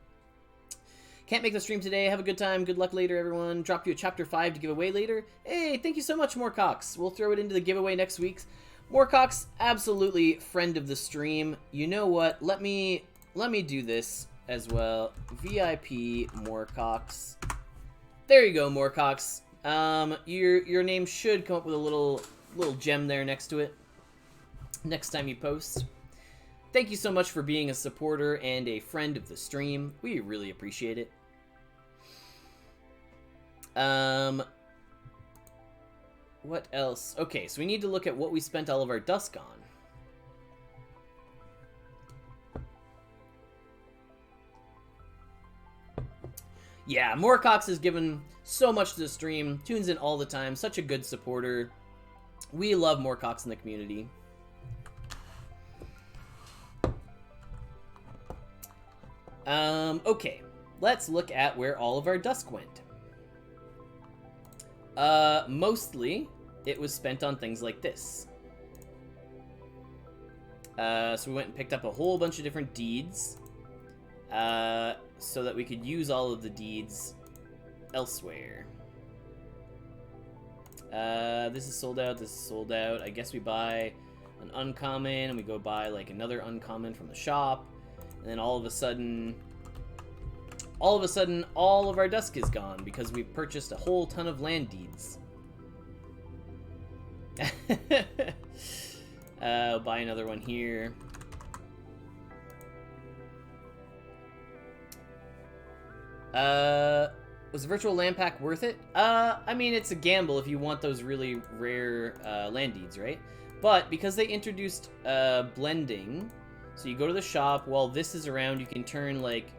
Can't make the stream today. Have a good time. Good luck later, everyone. Drop you a Chapter 5 to give away later. Hey, thank you so much, Morecox. We'll throw it into the giveaway next week. Morecox, absolutely friend of the stream. You know what? Let me do this as well. VIP Morecox. There you go, Morecox. Your name should come up with a little gem there next to it next time you post. Thank you so much for being a supporter and a friend of the stream. We really appreciate it. What else? Okay, so we need to look at what we spent all of our Dusk on. Yeah, Morecox has given so much to the stream, tunes in all the time, such a good supporter. We love Morecox in the community. Okay, let's look at where all of our Dusk went. Mostly, it was spent on things like this. So we went and picked up a whole bunch of different deeds, so that we could use all of the deeds elsewhere. This is sold out, this is sold out. I guess we buy an uncommon, and we go buy, like, another uncommon from the shop, and then all of a sudden, all of our Dusk is gone because we purchased a whole ton of land deeds. I'll buy another one here. Was the virtual land pack worth it? I mean, it's a gamble if you want those really rare land deeds, right? But because they introduced blending, so you go to the shop, while this is around, you can turn, like,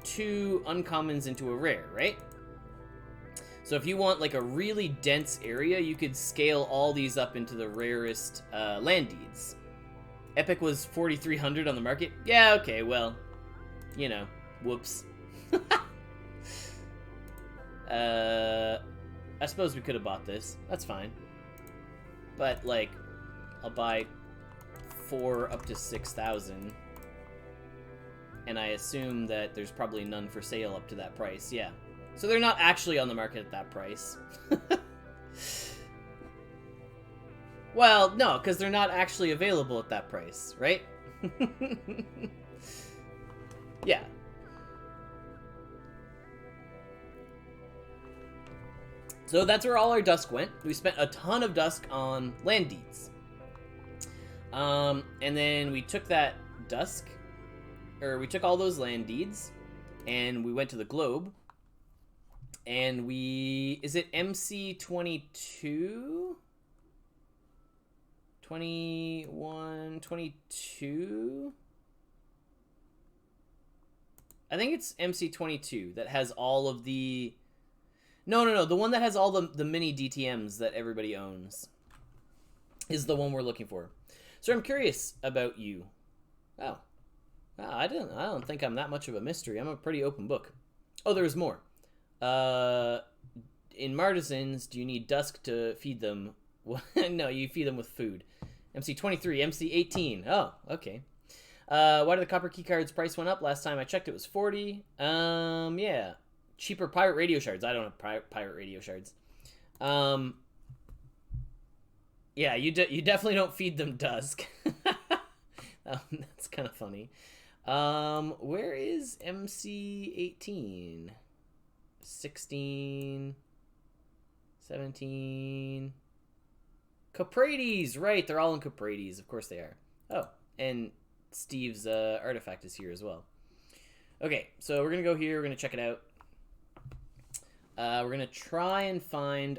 2 uncommons into a rare, right? So if you want, like, a really dense area, you could scale all these up into the rarest land deeds. Epic was 4,300 on the market? Yeah, okay, well, you know, whoops. I suppose we could have bought this. That's fine. But, like, I'll buy 4 up to 6,000. And I assume that there's probably none for sale up to that price. Yeah. So they're not actually on the market at that price. Well, no, because they're not actually available at that price, right? Yeah. So that's where all our Dusk went. We spent a ton of Dusk on land deeds. And then we took that Dusk, or we took all those land deeds, and we went to the globe. And is it MC22? 21, 22? I think it's MC22 that has all of the... No, the one that has all the mini DTMs that everybody owns is the one we're looking for. So I'm curious about you. Oh. I don't think I'm that much of a mystery. I'm a pretty open book. Oh, there's more. In Martisans, do you need Dusk to feed them? No, you feed them with food. MC23, MC18. Oh, okay. Why did the copper keycards price went up? Last time I checked, it was 40. Yeah. Cheaper pirate radio shards. I don't have pirate radio shards. Yeah, you definitely don't feed them Dusk. That's kind of funny. Where is MC18? 16, 17. Caprades, right? They're all in Caprades. Of course they are. Oh, and Steve's artifact is here as well. Okay, so we're gonna go here. We're gonna check it out. We're gonna try and find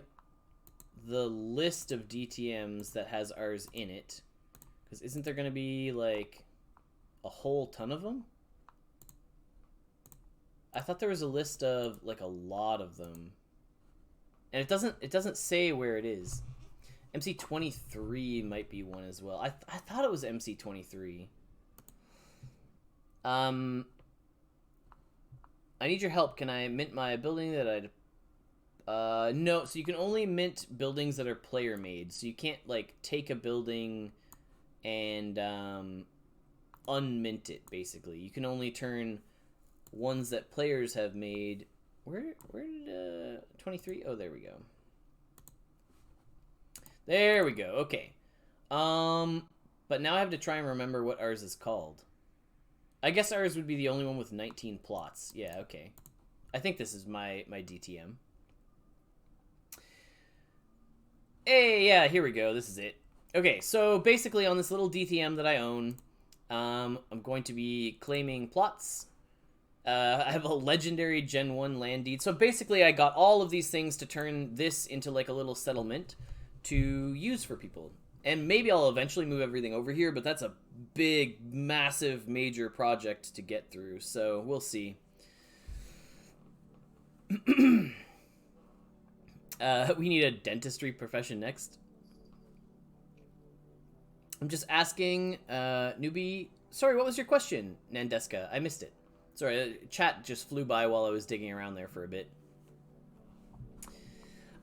the list of DTMs that has ours in it, because isn't there gonna be like a whole ton of them? I thought there was a list of like a lot of them, and it doesn't say where it is. MC23 might be one as well. I thought it was MC23. I need your help. Can I mint my building that I'd... No, so you can only mint buildings that are player made. So you can't like take a building and unmint it, basically. You can only turn ones that players have made. Where did 23? Oh, there we go. There we go. Okay. But now I have to try and remember what ours is called. I guess ours would be the only one with 19 plots. Yeah, okay. I think this is my DTM. Hey, yeah, here we go. This is it. Okay, so basically on this little DTM that I own, I'm going to be claiming plots. I have a legendary Gen 1 land deed. So basically I got all of these things to turn this into like a little settlement to use for people. And maybe I'll eventually move everything over here, but that's a big, massive, major project to get through. So we'll see. We need a dentistry profession next. I'm just asking, newbie. Sorry, what was your question, Nandeska? I missed it. Sorry, chat just flew by while I was digging around there for a bit.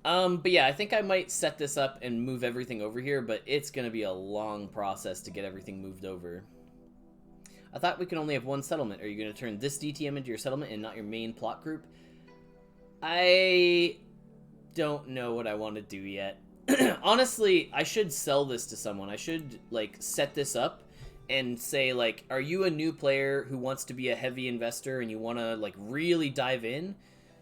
But yeah, I think I might set this up and move everything over here, but it's going to be a long process to get everything moved over. I thought we could only have one settlement. Are you going to turn this DTM into your settlement and not your main plot group? I don't know what I want to do yet. Honestly, I should sell this to someone. I should, like, set this up and say, like, are you a new player who wants to be a heavy investor and you want to, like, really dive in?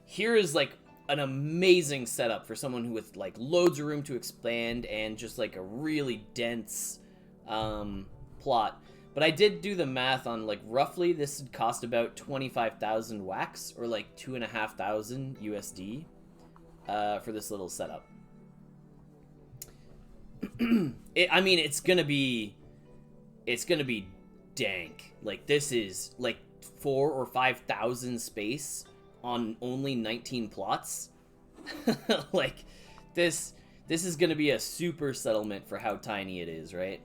Here is, like, an amazing setup for someone who with like loads of room to expand and just like a really dense plot. But I did do the math on like roughly this would cost about 25,000 wax or like 2,500 USD for this little setup. I mean, it's gonna be dank. Like this is like 4,000 or 5,000 space on only 19 plots. Like this is gonna be a super settlement for how tiny it is, right?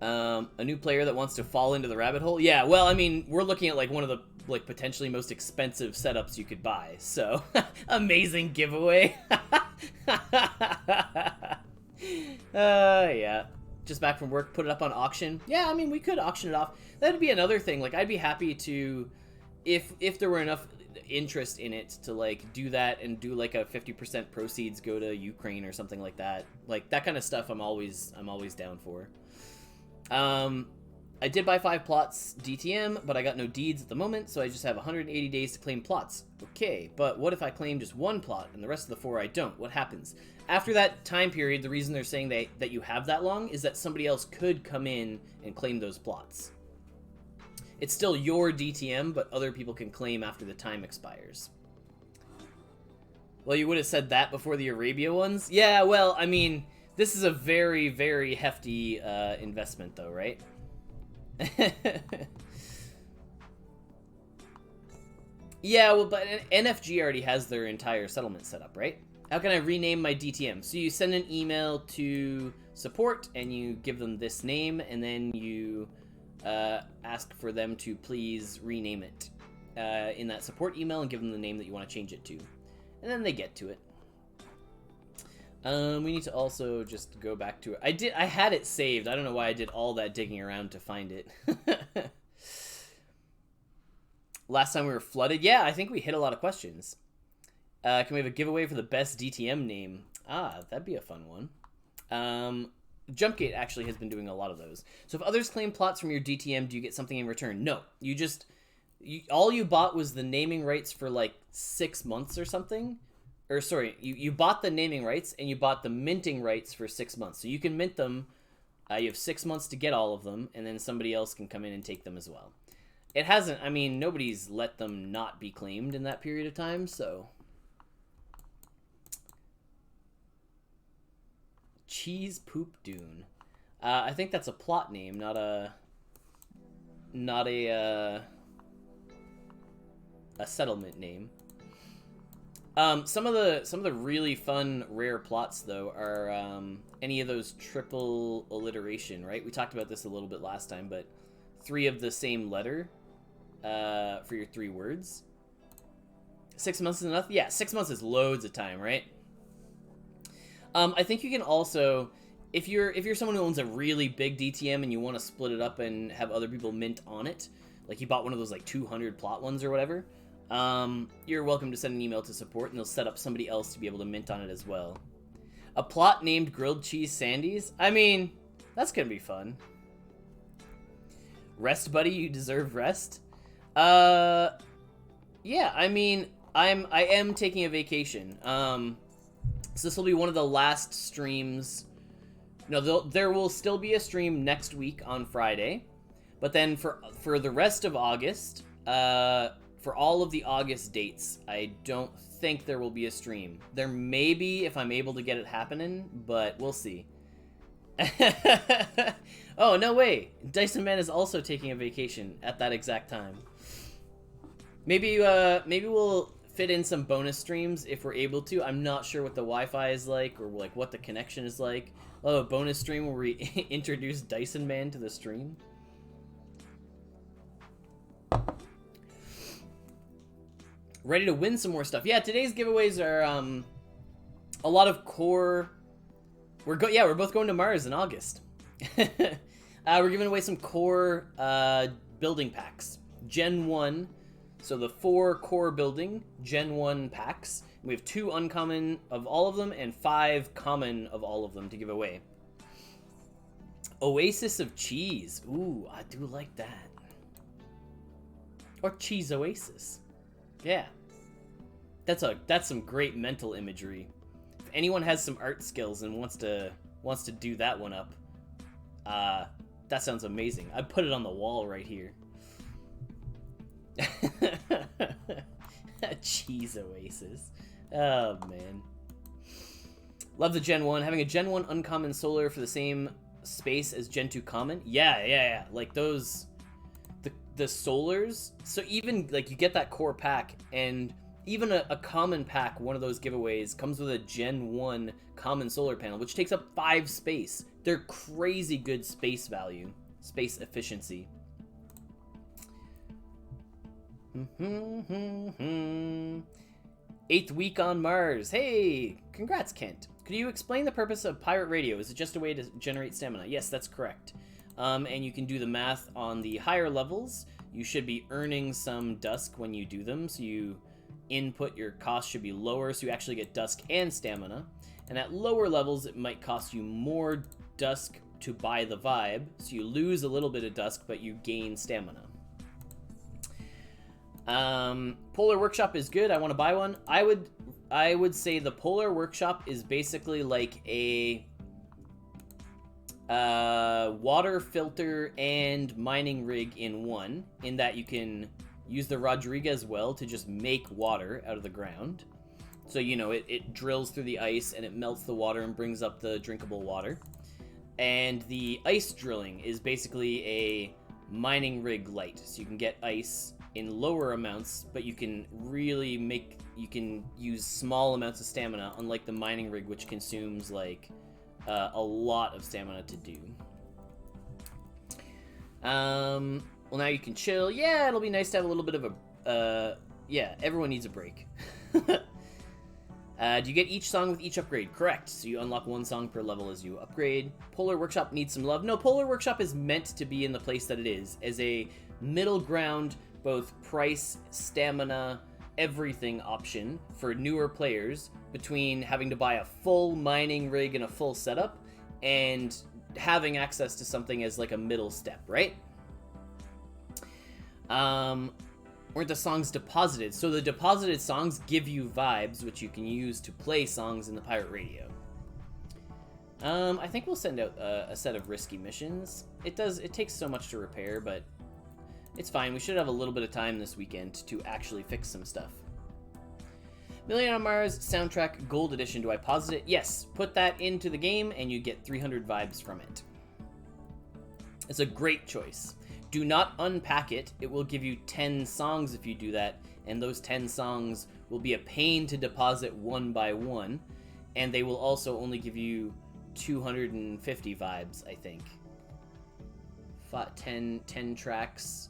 A new player that wants to fall into the rabbit hole. Yeah, well, I mean, we're looking at like one of the like potentially most expensive setups you could buy. So amazing giveaway. Yeah. Just back from work, put it up on auction. Yeah, I mean, we could auction it off. That'd be another thing. Like, I'd be happy to, if there were enough, interest in it to like do that and do like a 50% proceeds go to Ukraine or something like that. Like that kind of stuff I'm always down for. I did buy 5 plots DTM, but I got no deeds at the moment, so I just have 180 days to claim plots. Okay, but what if I claim just 1 plot and the rest of the 4 I don't? What happens? After that time period, the reason they're saying that you have that long is that somebody else could come in and claim those plots. It's still your DTM, but other people can claim after the time expires. Well, you would have said that before the Arabia ones? Yeah, well, I mean, this is a very, very hefty investment, though, right? Yeah, well, but NFG already has their entire settlement set up, right? How can I rename my DTM? So you send an email to support, and you give them this name, and then you ask for them to please rename it in that support email, and give them the name that you want to change it to. And then they get to it. We need to also just go back to it. I had it saved. I don't know why I did all that digging around to find it. Last time we were flooded. Yeah, I think we hit a lot of questions. Can we have a giveaway for the best DTM name? Ah, that'd be a fun one. Jumpgate actually has been doing a lot of those. So if others claim plots from your DTM, do you get something in return? No. All you bought was the naming rights for like 6 months or something. Or sorry, you bought the naming rights and you bought the minting rights for 6 months. So you can mint them. You have 6 months to get all of them, and then somebody else can come in and take them as well. It hasn't, I mean, nobody's let them not be claimed in that period of time, so. Cheese Poop Dune. I think that's a plot name, not a settlement name. Some of the really fun rare plots though are any of those triple alliteration, right? We talked about this a little bit last time, but 3 of the same letter for your 3 words. 6 months is enough? Yeah, 6 months is loads of time, right? I think you can also, if you're someone who owns a really big DTM and you want to split it up and have other people mint on it, like you bought one of those like 200 plot ones or whatever, you're welcome to send an email to support and they'll set up somebody else to be able to mint on it as well. A plot named GrilledCheeseSandies? I mean, that's gonna be fun. Rest, buddy, you deserve rest. Yeah, I mean, I am taking a vacation. So this will be one of the last streams. No, there will still be a stream next week on Friday, but then for the rest of August, for all of the August dates, I don't think there will be a stream. There may be if I'm able to get it happening, but we'll see. Oh, no way. Dyson Man is also taking a vacation at that exact time. Maybe we'll fit in some bonus streams if we're able to. I'm not sure what the Wi-Fi is like or like what the connection is like. Oh, a bonus stream where we introduce Dyson Man to the stream. Ready to win some more stuff. Yeah, today's giveaways are a lot of core. We're both going to Mars in August. We're giving away some core building packs. Gen 1. So the 4 core building Gen 1 packs. We have 2 uncommon of all of them and 5 common of all of them to give away. Oasis of Cheese. Ooh, I do like that. Or Cheese Oasis. Yeah. That's some great mental imagery. If anyone has some art skills and wants to do that one up, that sounds amazing. I'd put it on the wall right here. Cheese Oasis. Oh man. Love the Gen 1. Having a Gen 1 uncommon solar for the same space as Gen 2 common. Yeah. Like those the solars. So even like you get that core pack and even a common pack, one of those giveaways comes with a Gen 1 common solar panel, which takes up 5 space. They're crazy good space value, space efficiency. 8th week on Mars. Hey, congrats, Kent. Could you explain the purpose of pirate radio? Is it just a way to generate stamina? Yes, that's correct. And you can do the math on the higher levels. You should be earning some Dusk when you do them. So input, your cost should be lower, so you actually get Dusk and Stamina. And at lower levels, it might cost you more Dusk to buy the vibe, so you lose a little bit of Dusk, but you gain Stamina. Polar Workshop is good. I want to buy one. I would say the Polar Workshop is basically like a water filter and mining rig in one, in that you can use the Rodriguez well to just make water out of the ground. So, you know, it drills through the ice and it melts the water and brings up the drinkable water. And the ice drilling is basically a mining rig light. So you can get ice in lower amounts, but you can use small amounts of stamina, unlike the mining rig, which consumes like a lot of stamina to do. Well, now you can chill. Yeah, it'll be nice to have a little bit of a yeah, everyone needs a break. Do you get each song with each upgrade? Correct. So you unlock one song per level as you upgrade. Polar Workshop needs some love. No, Polar Workshop is meant to be in the place that it is, as a middle ground, both price, stamina, everything option for newer players, between having to buy a full mining rig and a full setup and having access to something as like a middle step, right? Weren't the songs deposited? So the deposited songs give you vibes, which you can use to play songs in the pirate radio. I think we'll send out a set of risky missions. It takes so much to repair, but it's fine. We should have a little bit of time this weekend to actually fix some stuff. Million on Mars soundtrack gold edition. Do I posit it? Yes. Put that into the game and you get 300 vibes from it. It's a great choice. Do not unpack it. It will give you 10 songs if you do that, and those 10 songs will be a pain to deposit one by one, and they will also only give you 250 vibes, I think. 10 tracks.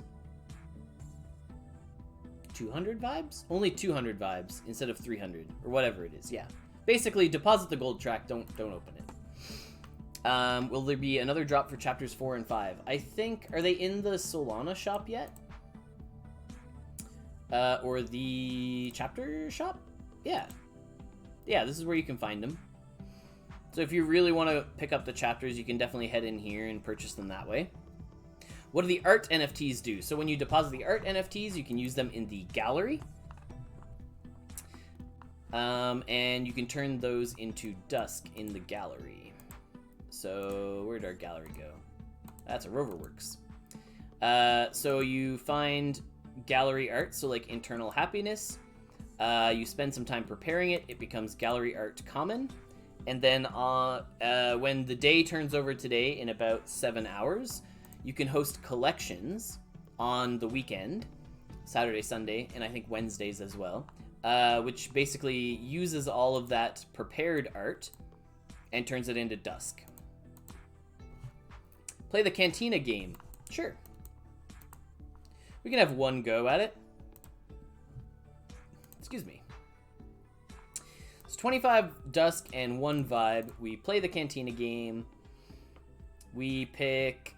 200 vibes? Only 200 vibes instead of 300, or whatever it is, yeah. Basically, deposit the gold track, don't open it. Will there be another drop for chapters 4 and 5? I think, are they in the Solana shop yet? Or the chapter shop? Yeah. Yeah, this is where you can find them. So if you really want to pick up the chapters, you can definitely head in here and purchase them that way. What do the art NFTs do? So when you deposit the art NFTs, you can use them in the gallery. And you can turn those into Dusk in the gallery. So where'd our gallery go? That's a Roverworks. So you find gallery art, so like internal happiness. You spend some time preparing it. It becomes gallery art common. And then when the day turns over today in about 7 hours, you can host collections on the weekend, Saturday, Sunday, and I think Wednesdays as well, which basically uses all of that prepared art and turns it into Dusk. Play the Cantina game. Sure. We can have one go at it. Excuse me. It's 25 Dusk and 1 vibe. We play the Cantina game. We pick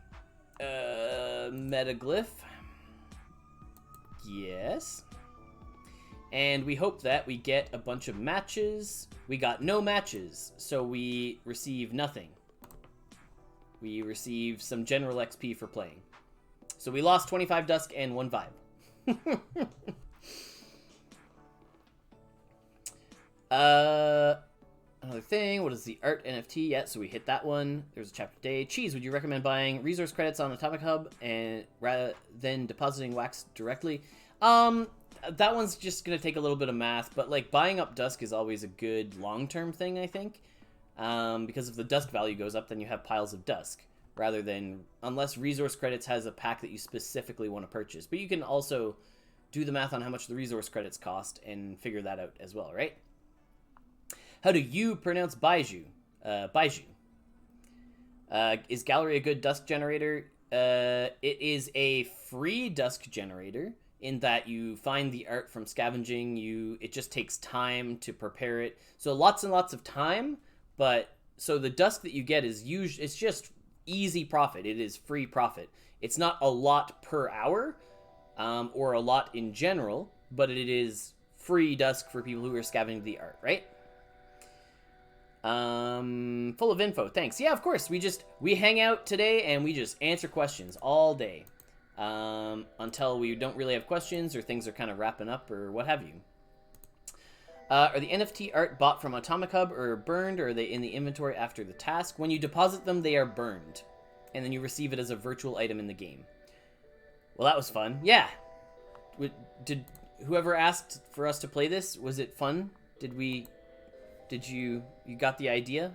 Metaglyph. Yes. And we hope that we get a bunch of matches. We got no matches, so we receive nothing. We receive some general XP for playing. So we lost 25 Dusk and 1 vibe. Another thing, what is the art NFT? Yeah, so we hit that one. There's a chapter day. Cheese, would you recommend buying resource credits on AtomicHub and rather than depositing wax directly? That one's just gonna take a little bit of math, but like buying up Dusk is always a good long-term thing, I think. Because if the Dusk value goes up, then you have piles of Dusk, rather than, unless resource credits has a pack that you specifically want to purchase. But you can also do the math on how much the resource credits cost and figure that out as well, right? How do you pronounce Baiju? Baiju. Is Gallery a good Dusk generator? It is a free Dusk generator, in that you find the art from Scavenging. It just takes time to prepare it. So lots and lots of time. But so the Dusk that you get is it's just easy profit. It is free profit. It's not a lot per hour, or a lot in general, but it is free Dusk for people who are scavenging the art, right? Full of info. Thanks. Yeah, of course. We hang out today and we just answer questions all day. Until we don't really have questions or things are kind of wrapping up or what have you. Are the NFT art bought from AtomicHub or burned, or are they in the inventory after the task? When you deposit them, they are burned. And then you receive it as a virtual item in the game. Well, that was fun. Yeah. Did whoever asked for us to play this, was it fun? Did you got the idea?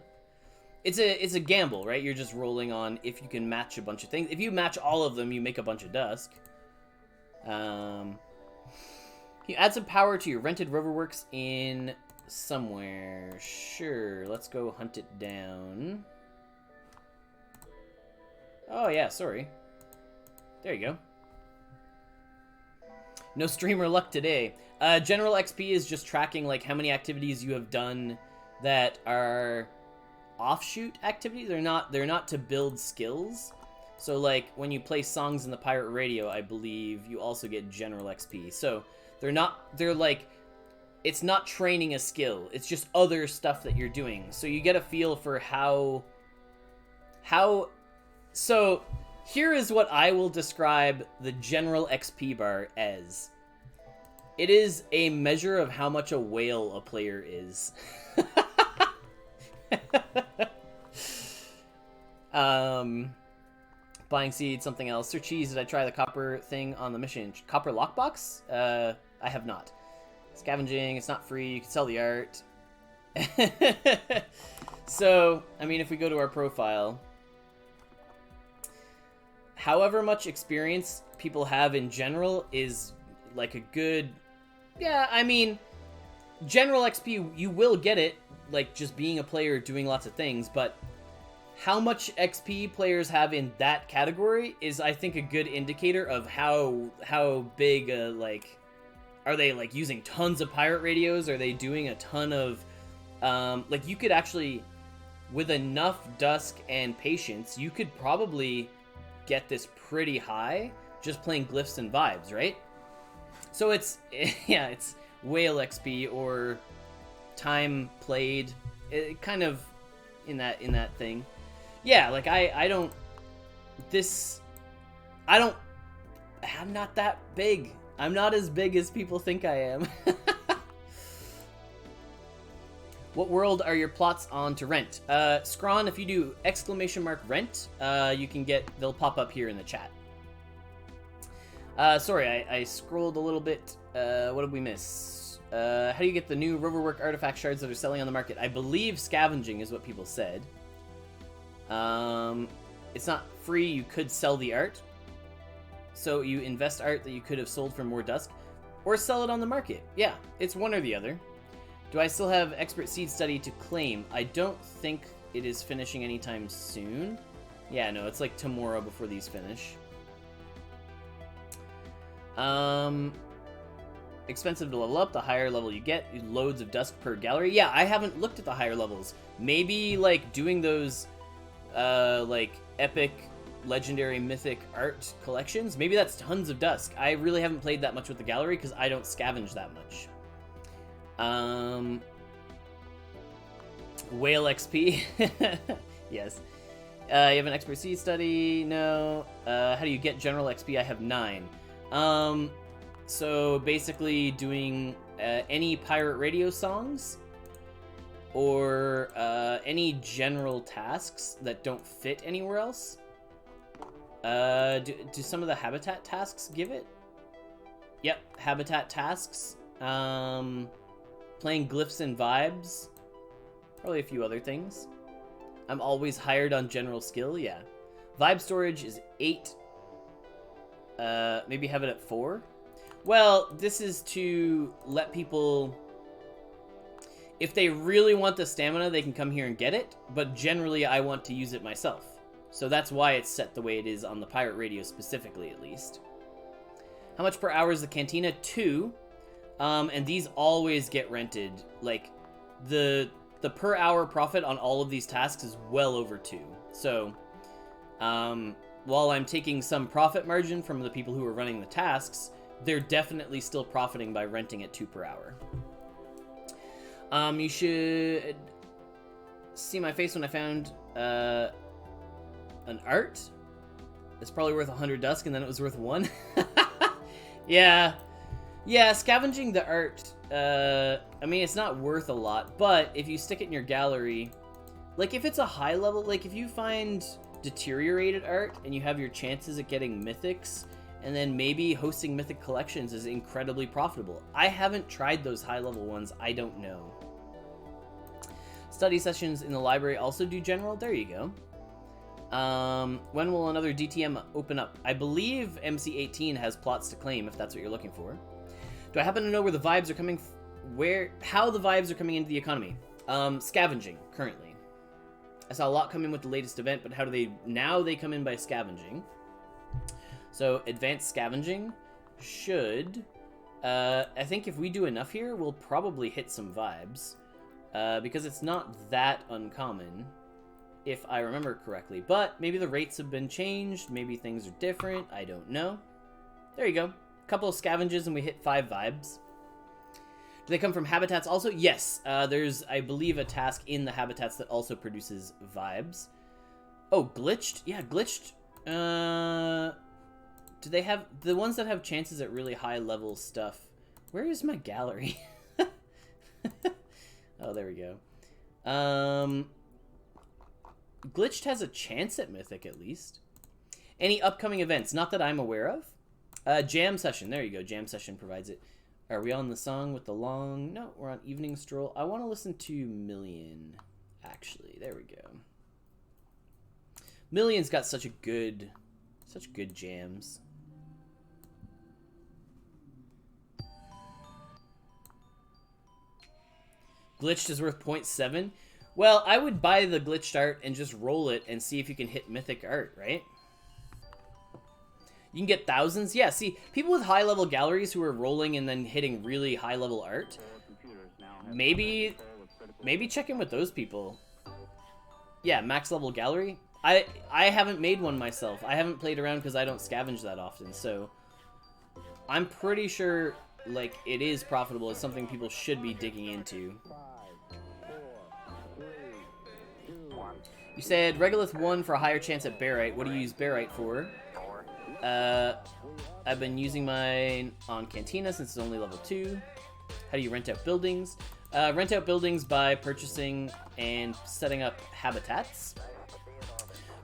It's a gamble, right? You're just rolling on if you can match a bunch of things. If you match all of them, you make a bunch of Dusk. Can you add some power to your rented roverworks in somewhere? Sure, let's go hunt it down. Oh yeah, sorry. There you go. No streamer luck today. General XP is just tracking like how many activities you have done that are offshoot activities. They're not to build skills. So like when you play songs in the pirate radio, I believe you also get general XP. So they're like, it's not training a skill. It's just other stuff that you're doing. So you get a feel for how so here is what I will describe the general XP bar as. It is a measure of how much a whale a player is. Buying seeds, something else. Sir Cheese, did I try the copper thing on the mission? Copper lockbox? I have not. Scavenging, it's not free. You can sell the art. So, I mean, if we go to our profile, however much experience people have in general is like a good... Yeah, I mean, general XP, you will get it, like just being a player doing lots of things, but how much XP players have in that category is, I think, a good indicator of how big, like, are they, like, using tons of pirate radios? Are they doing a ton of, like, you could actually, with enough Dusk and patience, you could probably get this pretty high just playing glyphs and vibes, right? So it's, yeah, it's whale XP or time played, kind of in that thing. Yeah, like I'm not that big. I'm not as big as people think I am. What world are your plots on to rent? Scrawn, if you do !rent, you can get, they'll pop up here in the chat. Sorry, I scrolled a little bit. What did we miss? How do you get the new Roverwork artifact shards that are selling on the market? I believe scavenging is what people said. It's not free, you could sell the art. So you invest art that you could have sold for more Dusk, or sell it on the market. Yeah, it's one or the other. Do I still have expert seed study to claim? I don't think it is finishing anytime soon. Yeah, no, it's like tomorrow before these finish. Expensive to level up. The higher level you get, loads of Dusk per gallery. Yeah, I haven't looked at the higher levels. Maybe like doing those like epic, legendary, mythic art collections. Maybe that's tons of Dusk. I really haven't played that much with the gallery because I don't scavenge that much. Whale XP. Yes. You have an expert seed study? No. How do you get general XP? I have 9. So basically doing any pirate radio songs or any general tasks that don't fit anywhere else. Do some of the habitat tasks give it? Yep, habitat tasks. Playing glyphs and vibes. Probably a few other things. I'm always hired on general skill, yeah. Vibe storage is 8. Maybe have it at 4. Well, this is to let people... If they really want the stamina, they can come here and get it. But generally, I want to use it myself. So that's why it's set the way it is on the pirate radio specifically, at least. How much per hour is the Cantina? 2. And these always get rented. Like, the per hour profit on all of these tasks is well over 2. So, while I'm taking some profit margin from the people who are running the tasks, they're definitely still profiting by renting at 2 per hour. You should see my face when I found an art. It's probably worth 100 Dusk, and then it was worth 1. Yeah. Yeah, scavenging the art, I mean, it's not worth a lot, but if you stick it in your gallery, like, if it's a high level, like, if you find deteriorated art, and you have your chances at getting mythics, and then maybe hosting mythic collections is incredibly profitable. I haven't tried those high level ones, I don't know. Study sessions in the library also do general, there you go. When will another DTM open up? I believe MC18 has plots to claim, if that's what you're looking for. Do I happen to know where the vibes are coming, how the vibes are coming into the economy? Scavenging, currently. I saw a lot come in with the latest event, but how do they, now they come in by scavenging. So, advanced scavenging should, I think if we do enough here, we'll probably hit some vibes. Because it's not that uncommon, if I remember correctly. But maybe the rates have been changed, maybe things are different, I don't know. There you go. Couple of scavenges and we hit 5 vibes. Do they come from habitats also? Yes, there's, I believe, a task in the habitats that also produces vibes. Oh, glitched? Yeah, glitched. Do they have, the ones that have chances at really high level stuff? Where is my gallery? Oh, there we go. Glitched has a chance at mythic, at least. Any upcoming events? Not that I'm aware of. Jam session. There you go. Jam session provides it. Are we on the song with the long... No, we're on Evening Stroll. I want to listen to Million, actually. There we go. Million's got such good jams. Glitched is worth 0.7. Well, I would buy the glitched art and just roll it and see if you can hit mythic art, right? You can get thousands. Yeah, see, people with high-level galleries who are rolling and then hitting really high-level art, maybe check in with those people. Yeah, max-level gallery. I haven't made one myself. I haven't played around because I don't scavenge that often, so I'm pretty sure, like, it is profitable. It's something people should be digging into. You said Regolith 1 for a higher chance at Barite. What do you use Barite for? I've been using mine on Cantina since it's only level 2. How do you rent out buildings? Rent out buildings by purchasing and setting up habitats.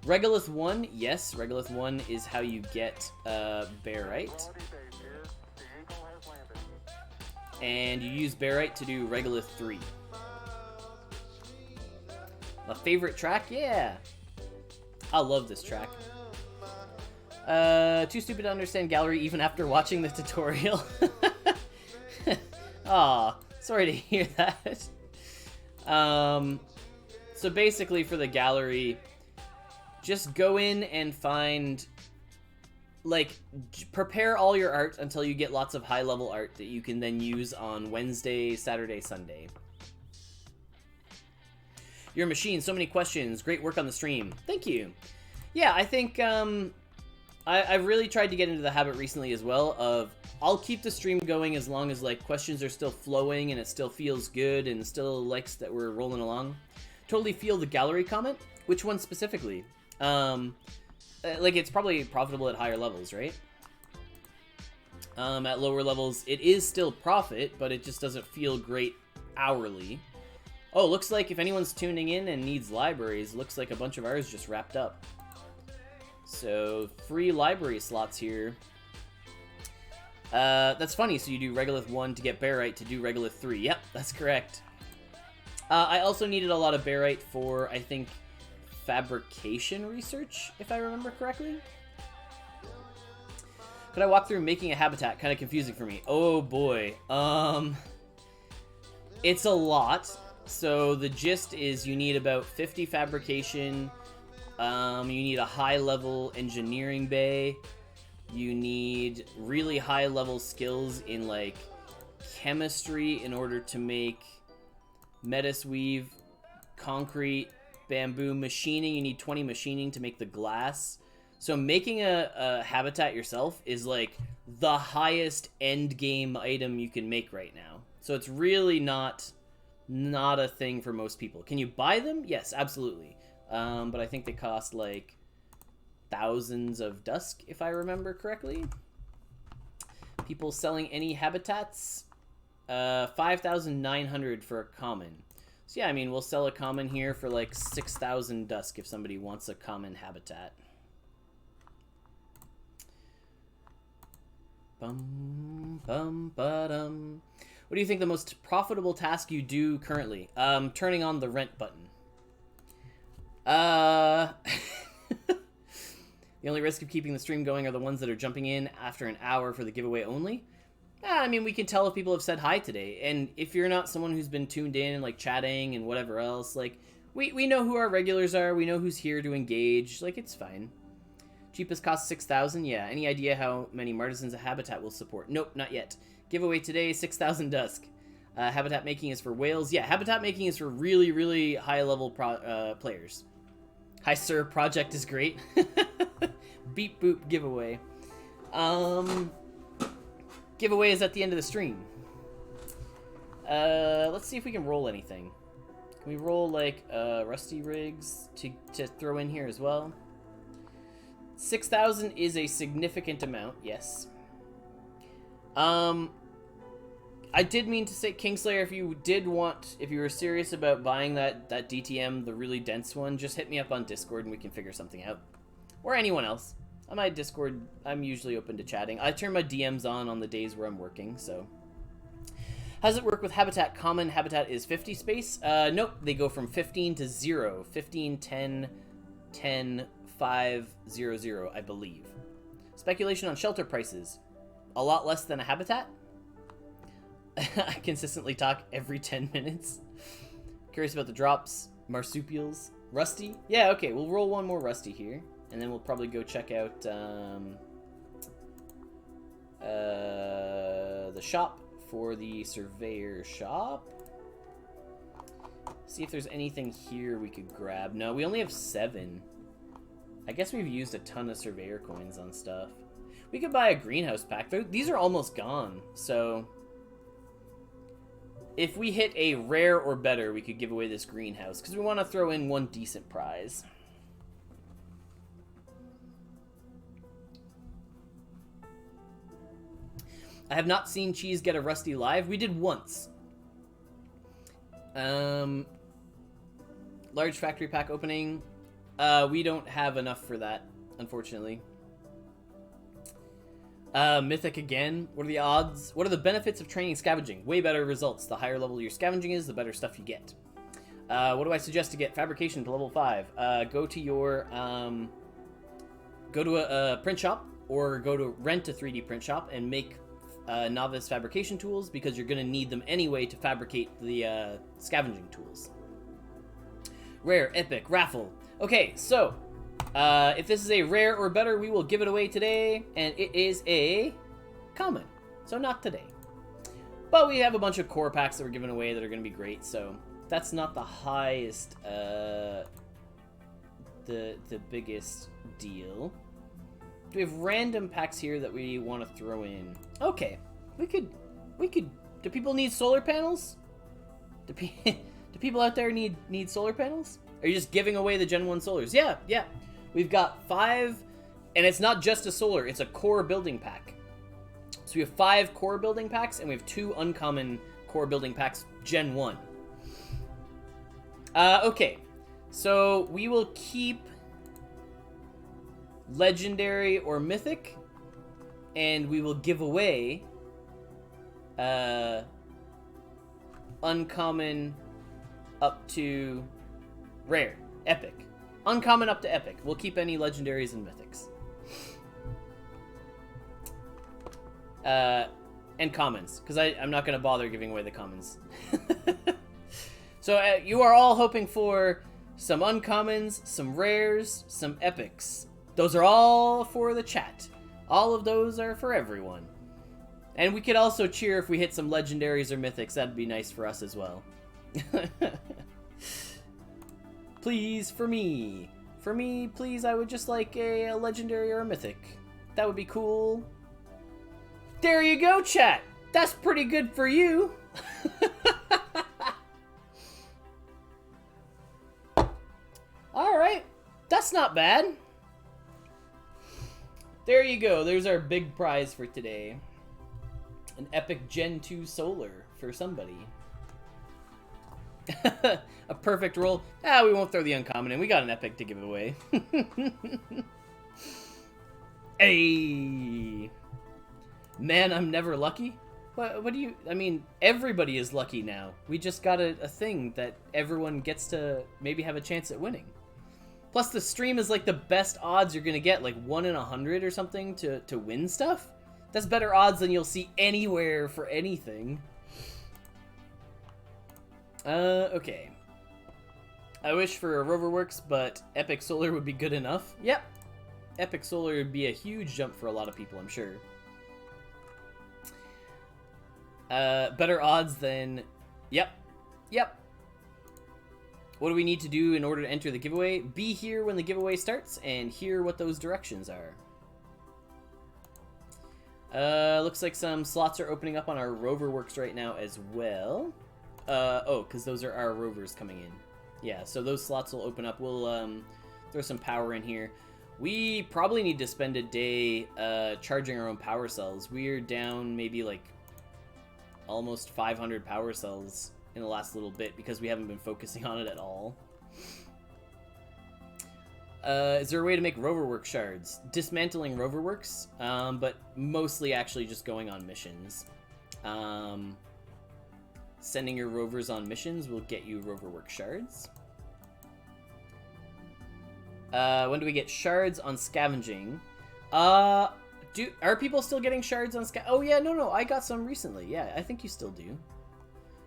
Regolith 1, yes, Regolith 1 is how you get Barite. And you use Barite to do Regolith 3. My favorite track? Yeah. I love this track. Too stupid to understand gallery even after watching the tutorial. Aw, sorry to hear that. So basically for the gallery, just go in and find, like, prepare all your art until you get lots of high-level art that you can then use on Wednesday, Saturday, Sunday. Your machine, so many questions. Great work on the stream. Thank you. Yeah, I think, I've really tried to get into the habit recently as well of, I'll keep the stream going as long as, like, questions are still flowing and it still feels good and still likes that we're rolling along. Totally feel the gallery comment. Which one specifically? Like, it's probably profitable at higher levels, right? At lower levels, it is still profit, but it just doesn't feel great hourly. Oh, looks like if anyone's tuning in and needs libraries, looks like a bunch of ours just wrapped up. So, free library slots here. That's funny, so you do Regolith 1 to get Barite to do Regolith 3. Yep, that's correct. I also needed a lot of Barite for, I think, fabrication research, if I remember correctly. Could I walk through making a habitat? Kind of confusing for me. Oh boy. It's a lot. So the gist is you need about 50 fabrication. You need a high-level engineering bay. You need really high-level skills in, like, chemistry in order to make metis weave, concrete, bamboo. Machining, you need 20 machining to make the glass. So making a habitat yourself is like the highest end game item you can make right now. So it's really not a thing for most people. Can you buy them? Yes, absolutely. But I think they cost like thousands of Dusk, if I remember correctly. People selling any habitats? 5,900 for a common. So yeah, I mean, we'll sell a common here for like 6,000 Dusk if somebody wants a common habitat. Bum, bum, ba-dum. What do you think the most profitable task you do currently? Turning on the rent button. The only risk of keeping the stream going are the ones that are jumping in after an hour for the giveaway only. I mean, we can tell if people have said hi today. And if you're not someone who's been tuned in and, like, chatting and whatever else, like, we know who our regulars are. We know who's here to engage. Like, it's fine. Cheapest cost 6,000? Yeah. Any idea how many Martisans a habitat will support? Nope, not yet. Giveaway today, 6,000 Dusk. Habitat making is for whales. Yeah, habitat making is for really, really high-level players. Hi, sir. Project is great. Beep boop giveaway. Giveaway is at the end of the stream. Let's see if we can roll anything. Can we roll like rusty rigs to throw in here as well? 6,000 is a significant amount, yes. I did mean to say, Kingslayer, if you were serious about buying that DTM, the really dense one, just hit me up on Discord and we can figure something out. Or anyone else. On my Discord, I'm usually open to chatting. I turn my DMs on the days where I'm working, so. How does it work with Habitat? Common Habitat is 50 space. Nope, they go from 15 to 0. 15, 10, 10, 5, 0, 0, I believe. Speculation on shelter prices. A lot less than a Habitat. I consistently talk every 10 minutes. Curious about the drops. Marsupials. Rusty? Yeah, okay, we'll roll one more Rusty here. And then we'll probably go check out the shop for the surveyor shop. See if there's anything here we could grab. No, we only have 7. I guess we've used a ton of surveyor coins on stuff. We could buy a greenhouse pack. These are almost gone, so if we hit a rare or better, we could give away this greenhouse, because we want to throw in one decent prize. I have not seen Cheese get a Rusty live. We did once. Large factory pack opening. We don't have enough for that, unfortunately. Mythic again. What are the odds? What are the benefits of training scavenging? Way better results. The higher level your scavenging is, the better stuff you get. What do I suggest to get fabrication to level 5? Go to your go to a print shop, or go to rent a 3D print shop and make novice fabrication tools, because you're going to need them anyway to fabricate the scavenging tools. Rare, epic, raffle. Okay, so if this is a rare or better, we will give it away today, and it is a common, so not today. But we have a bunch of core packs that we're giving away that are going to be great, so that's not the highest, the biggest deal. Do we have random packs here that we want to throw in? Okay, we could, do people need solar panels? Do people out there need solar panels? Are you just giving away the Gen 1 solars? Yeah. We've got 5, and it's not just a solar, it's a core building pack. So we have 5 core building packs, and we have 2 uncommon core building packs, Gen 1. Okay, so we will keep legendary or mythic, and we will give away uncommon up to rare, epic. Uncommon up to epic. We'll keep any legendaries and mythics. And commons, because I'm not going to bother giving away the commons. So you are all hoping for some uncommons, some rares, some epics. Those are all for the chat. All of those are for everyone. And we could also cheer if we hit some legendaries or mythics. That'd be nice for us as well. Please, for me. For me, please, I would just like a legendary or a mythic. That would be cool. There you go, chat. That's pretty good for you. Alright. That's not bad. There you go. There's our big prize for today. An epic Gen 2 solar for somebody. A perfect roll. Ah, we won't throw the uncommon in. We got an epic to give away. Hey! Man, I'm never lucky? What do you... I mean, everybody is lucky now. We just got a thing that everyone gets to maybe have a chance at winning. Plus, the stream is like the best odds you're gonna get, like 1 in 100 or something to win stuff. That's better odds than you'll see anywhere for anything. Okay. I wish for a Roverworks, but Epic Solar would be good enough. Yep. Epic Solar would be a huge jump for a lot of people, I'm sure. Better odds than... Yep. Yep. What do we need to do in order to enter the giveaway? Be here when the giveaway starts and hear what those directions are. Looks like some slots are opening up on our Roverworks right now as well. Oh, because those are our rovers coming in. Yeah, so those slots will open up. We'll throw some power in here. We probably need to spend a day charging our own power cells. We're down maybe like almost 500 power cells in the last little bit because we haven't been focusing on it at all. Is there a way to make Roverworks shards? Dismantling Roverworks, but mostly actually just going on missions. Sending your rovers on missions will get you Roverworks shards. When do we get shards on Scavenging? Are people still getting shards on Oh yeah, no, I got some recently. Yeah, I think you still do.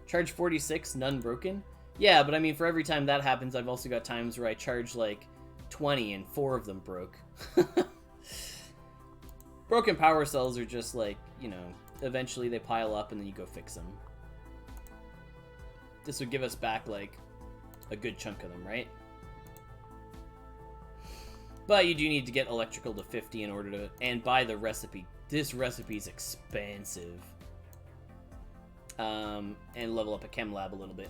Charge 46, none broken. Yeah, but I mean, for every time that happens, I've also got times where I charge like 20 and 4 of them broke. Broken power cells are just like, you know, eventually they pile up and then you go fix them. This would give us back like a good chunk of them, right? But you do need to get electrical to 50 in order to... And buy the recipe. This recipe is expensive. And level up a chem lab a little bit.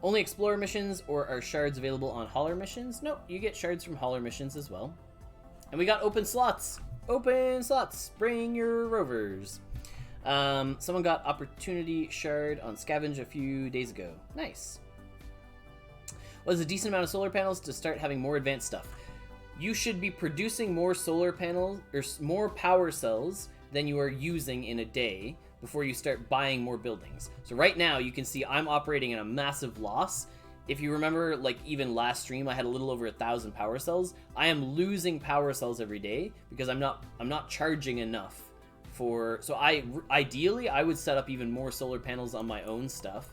Only explorer missions, or are shards available on hauler missions? Nope, you get shards from hauler missions as well. And we got open slots. Open slots. Bring your rovers. Someone got opportunity shard on Scavenge a few days ago. Nice. Was a decent amount of solar panels to start having more advanced stuff. You should be producing more solar panels or more power cells than you are using in a day before you start buying more buildings. So right now you can see I'm operating in a massive loss. If you remember, like even last stream, I had a little over 1,000 power cells. I am losing power cells every day because I'm not charging enough for. So ideally I would set up even more solar panels on my own stuff.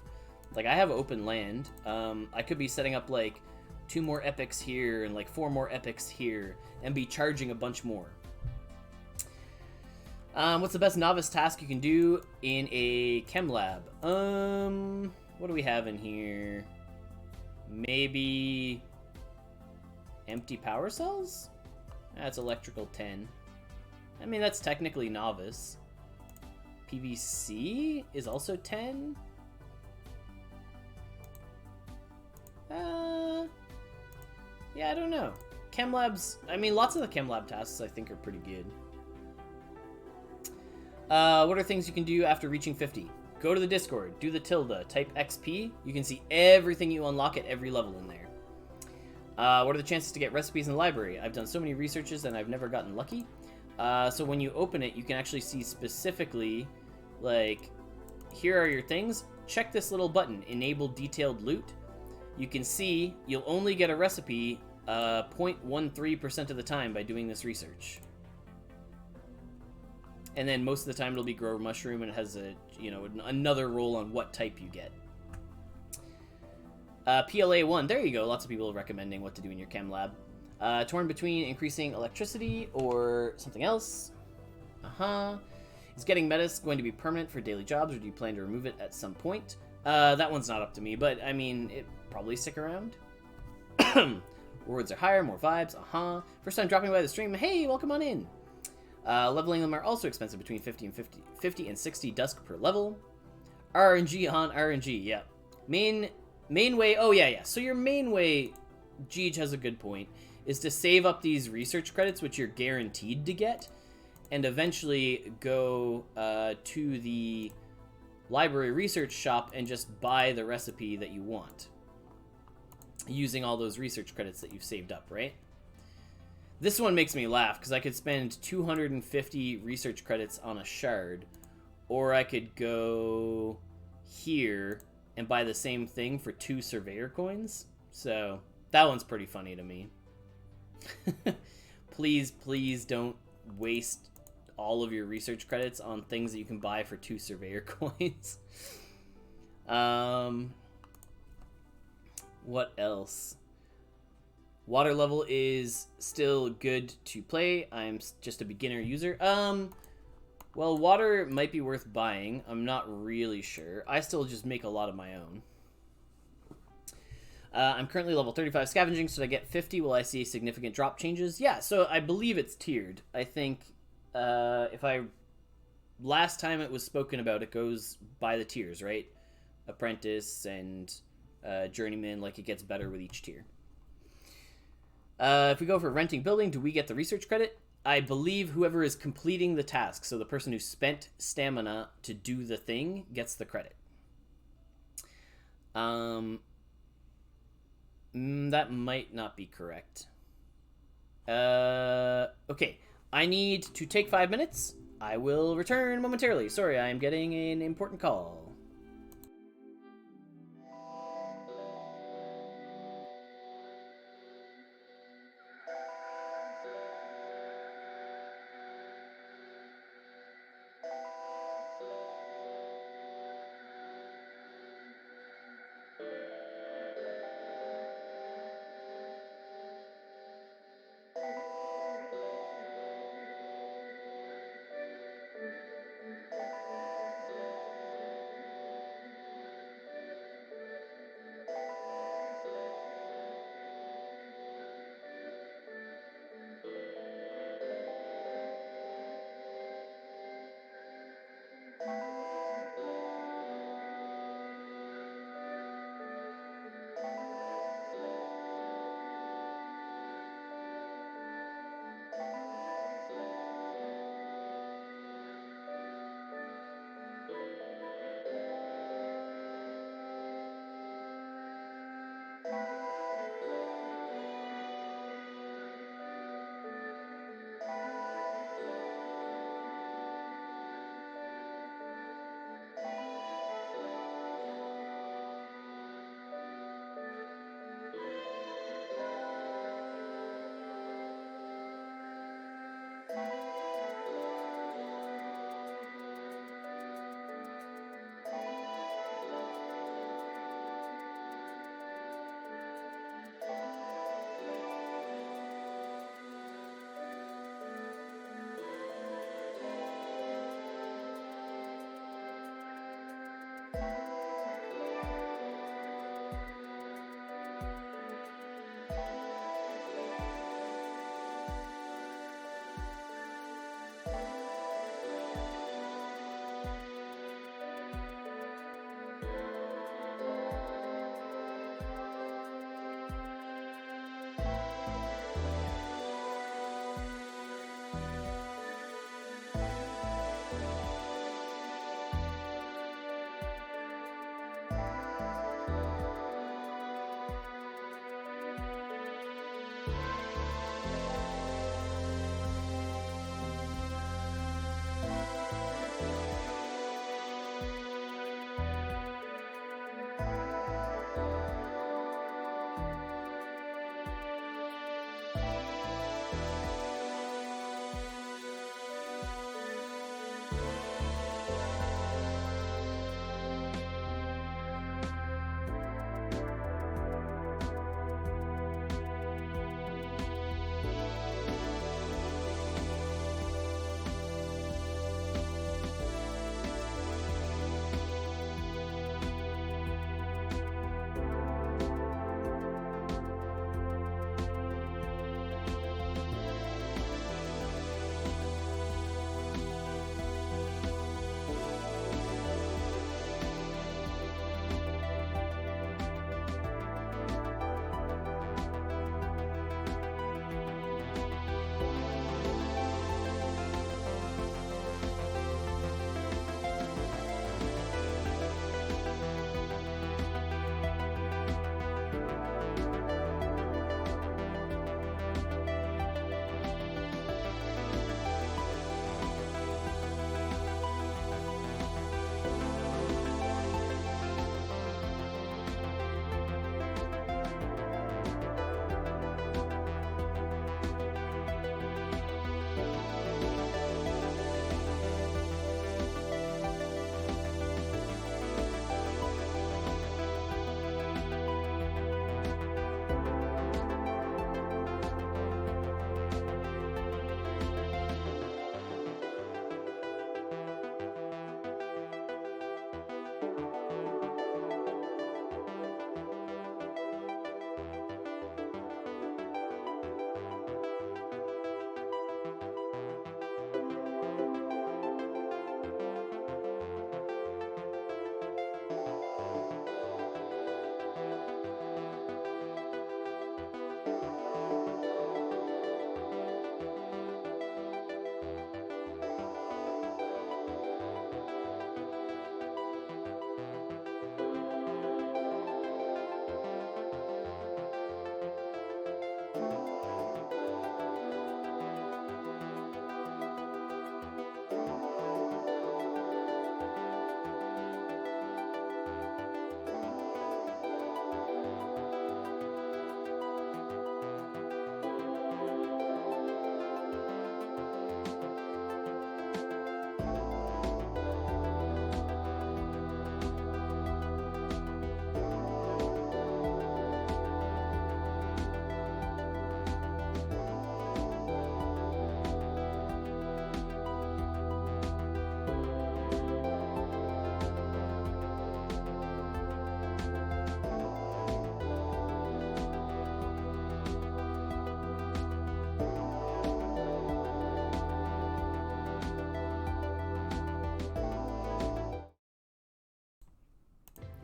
Like I have open land. I could be setting up like 2 more epics here and like 4 more epics here and be charging a bunch more. What's the best novice task you can do in a chem lab? What do we have in here? Maybe empty power cells? That's electrical 10. I mean, that's technically novice. PVC is also 10. Yeah, I don't know. Chem labs, I mean, lots of the chem lab tasks I think are pretty good. What are things you can do after reaching 50? Go to the Discord, do the tilde, type XP. You can see everything you unlock at every level in there. What are the chances to get recipes in the library? I've done so many researches and I've never gotten lucky. So when you open it, you can actually see specifically, like, here are your things. Check this little button, Enable Detailed Loot. You can see you'll only get a recipe 0.13% of the time by doing this research. And then most of the time it'll be grow mushroom and it has a, you know, another role on what type you get. PLA 1, there you go. Lots of people recommending what to do in your chem lab. Torn between increasing electricity or something else. Is getting metas going to be permanent for daily jobs, or do you plan to remove it at some point? That one's not up to me, but I mean, it probably stick around. Rewards are higher, more vibes, First time dropping by the stream, hey, welcome on in. Leveling them are also expensive, between 50 and 60 Dusk per level. RNG on RNG, yeah. Main way, oh yeah. So your main way, Jeej has a good point, is to save up these research credits, which you're guaranteed to get, and eventually go to the library research shop and just buy the recipe that you want, using all those research credits that you've saved up, right? This one makes me laugh, because I could spend 250 research credits on a shard, or I could go here and buy the same thing for 2 surveyor coins. So that one's pretty funny to me. Please don't waste all of your research credits on things that you can buy for 2 surveyor coins. What else? Water level is still good to play. I'm just a beginner user. Well, water might be worth buying. I'm not really sure. I still just make a lot of my own. I'm currently level 35 scavenging, so I get 50. Will I see significant drop changes? Yeah, so I believe it's tiered. I think last time it was spoken about, it goes by the tiers, right? Apprentice and journeyman, like it gets better with each tier. If we go for renting building, do we get the research credit? I believe whoever is completing the task, so the person who spent stamina to do the thing, gets the credit. That might not be correct. Okay. I need to take 5 minutes. I will return momentarily. Sorry, I am getting an important call.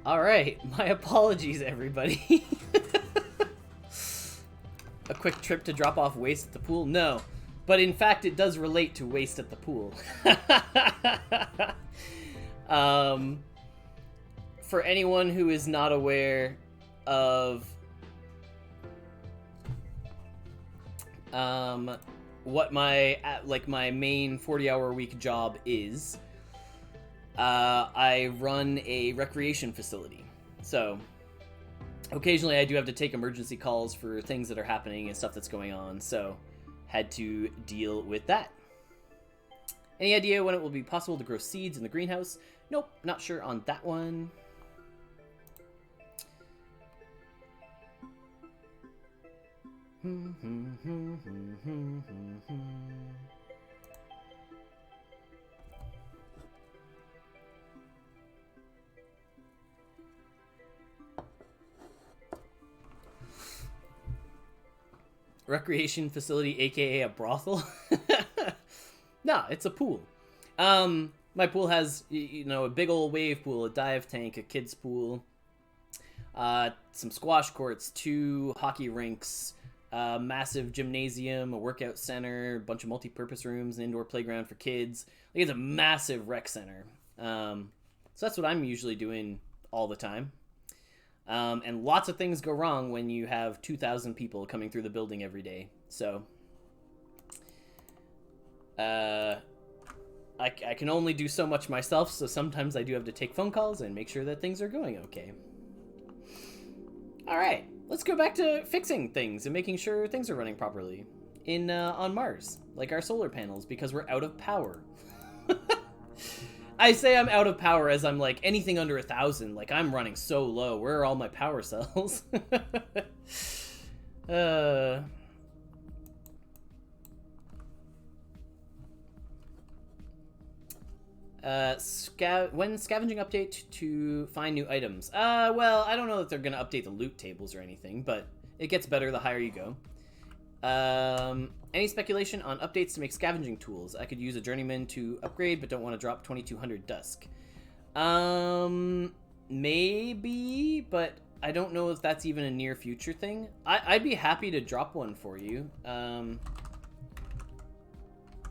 Alright, my apologies, everybody. A quick trip to drop off waste at the pool? No. But in fact, it does relate to waste at the pool. For anyone who is not aware of what my main 40-hour-a-week job is, I run a recreation facility. So occasionally I do have to take emergency calls for things that are happening and stuff that's going on, so had to deal with that. Any idea when it will be possible to grow seeds in the greenhouse? Nope, not sure on that one. Recreation facility, aka a brothel? No, it's a pool. My pool has, you know, a big old wave pool, a dive tank, a kids pool, some squash courts, 2 hockey rinks, a massive gymnasium, a workout center, a bunch of multi-purpose rooms, an indoor playground for kids. Like, it's a massive rec center. So that's what I'm usually doing all the time. And lots of things go wrong when you have 2,000 people coming through the building every day. So, I can only do so much myself, so sometimes I do have to take phone calls and make sure that things are going okay. Alright, let's go back to fixing things and making sure things are running properly on Mars, like our solar panels, because we're out of power. I say I'm out of power as I'm like anything under 1,000. Like, I'm running so low. Where are all my power cells? When scavenging update to find new items? Well, I don't know that they're gonna update the loot tables or anything, but it gets better the higher you go. Any speculation on updates to make scavenging tools? I could use a journeyman to upgrade, but don't want to drop 2200 Dusk. Maybe, but I don't know if that's even a near future thing. I'd be happy to drop one for you.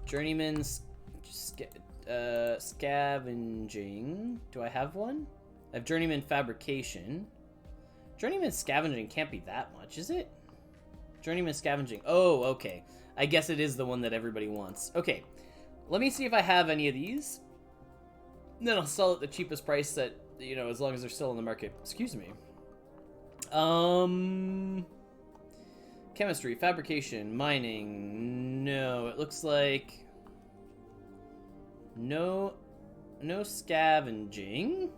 Journeyman's scavenging. Do I have one? I have journeyman fabrication. Journeyman scavenging can't be that much, is it? Journeyman scavenging. Oh, okay. I guess it is the one that everybody wants. Okay. Let me see if I have any of these. Then I'll sell at the cheapest price that, you know, as long as they're still on the market. Excuse me. Chemistry, fabrication, mining. No, it looks like no scavenging.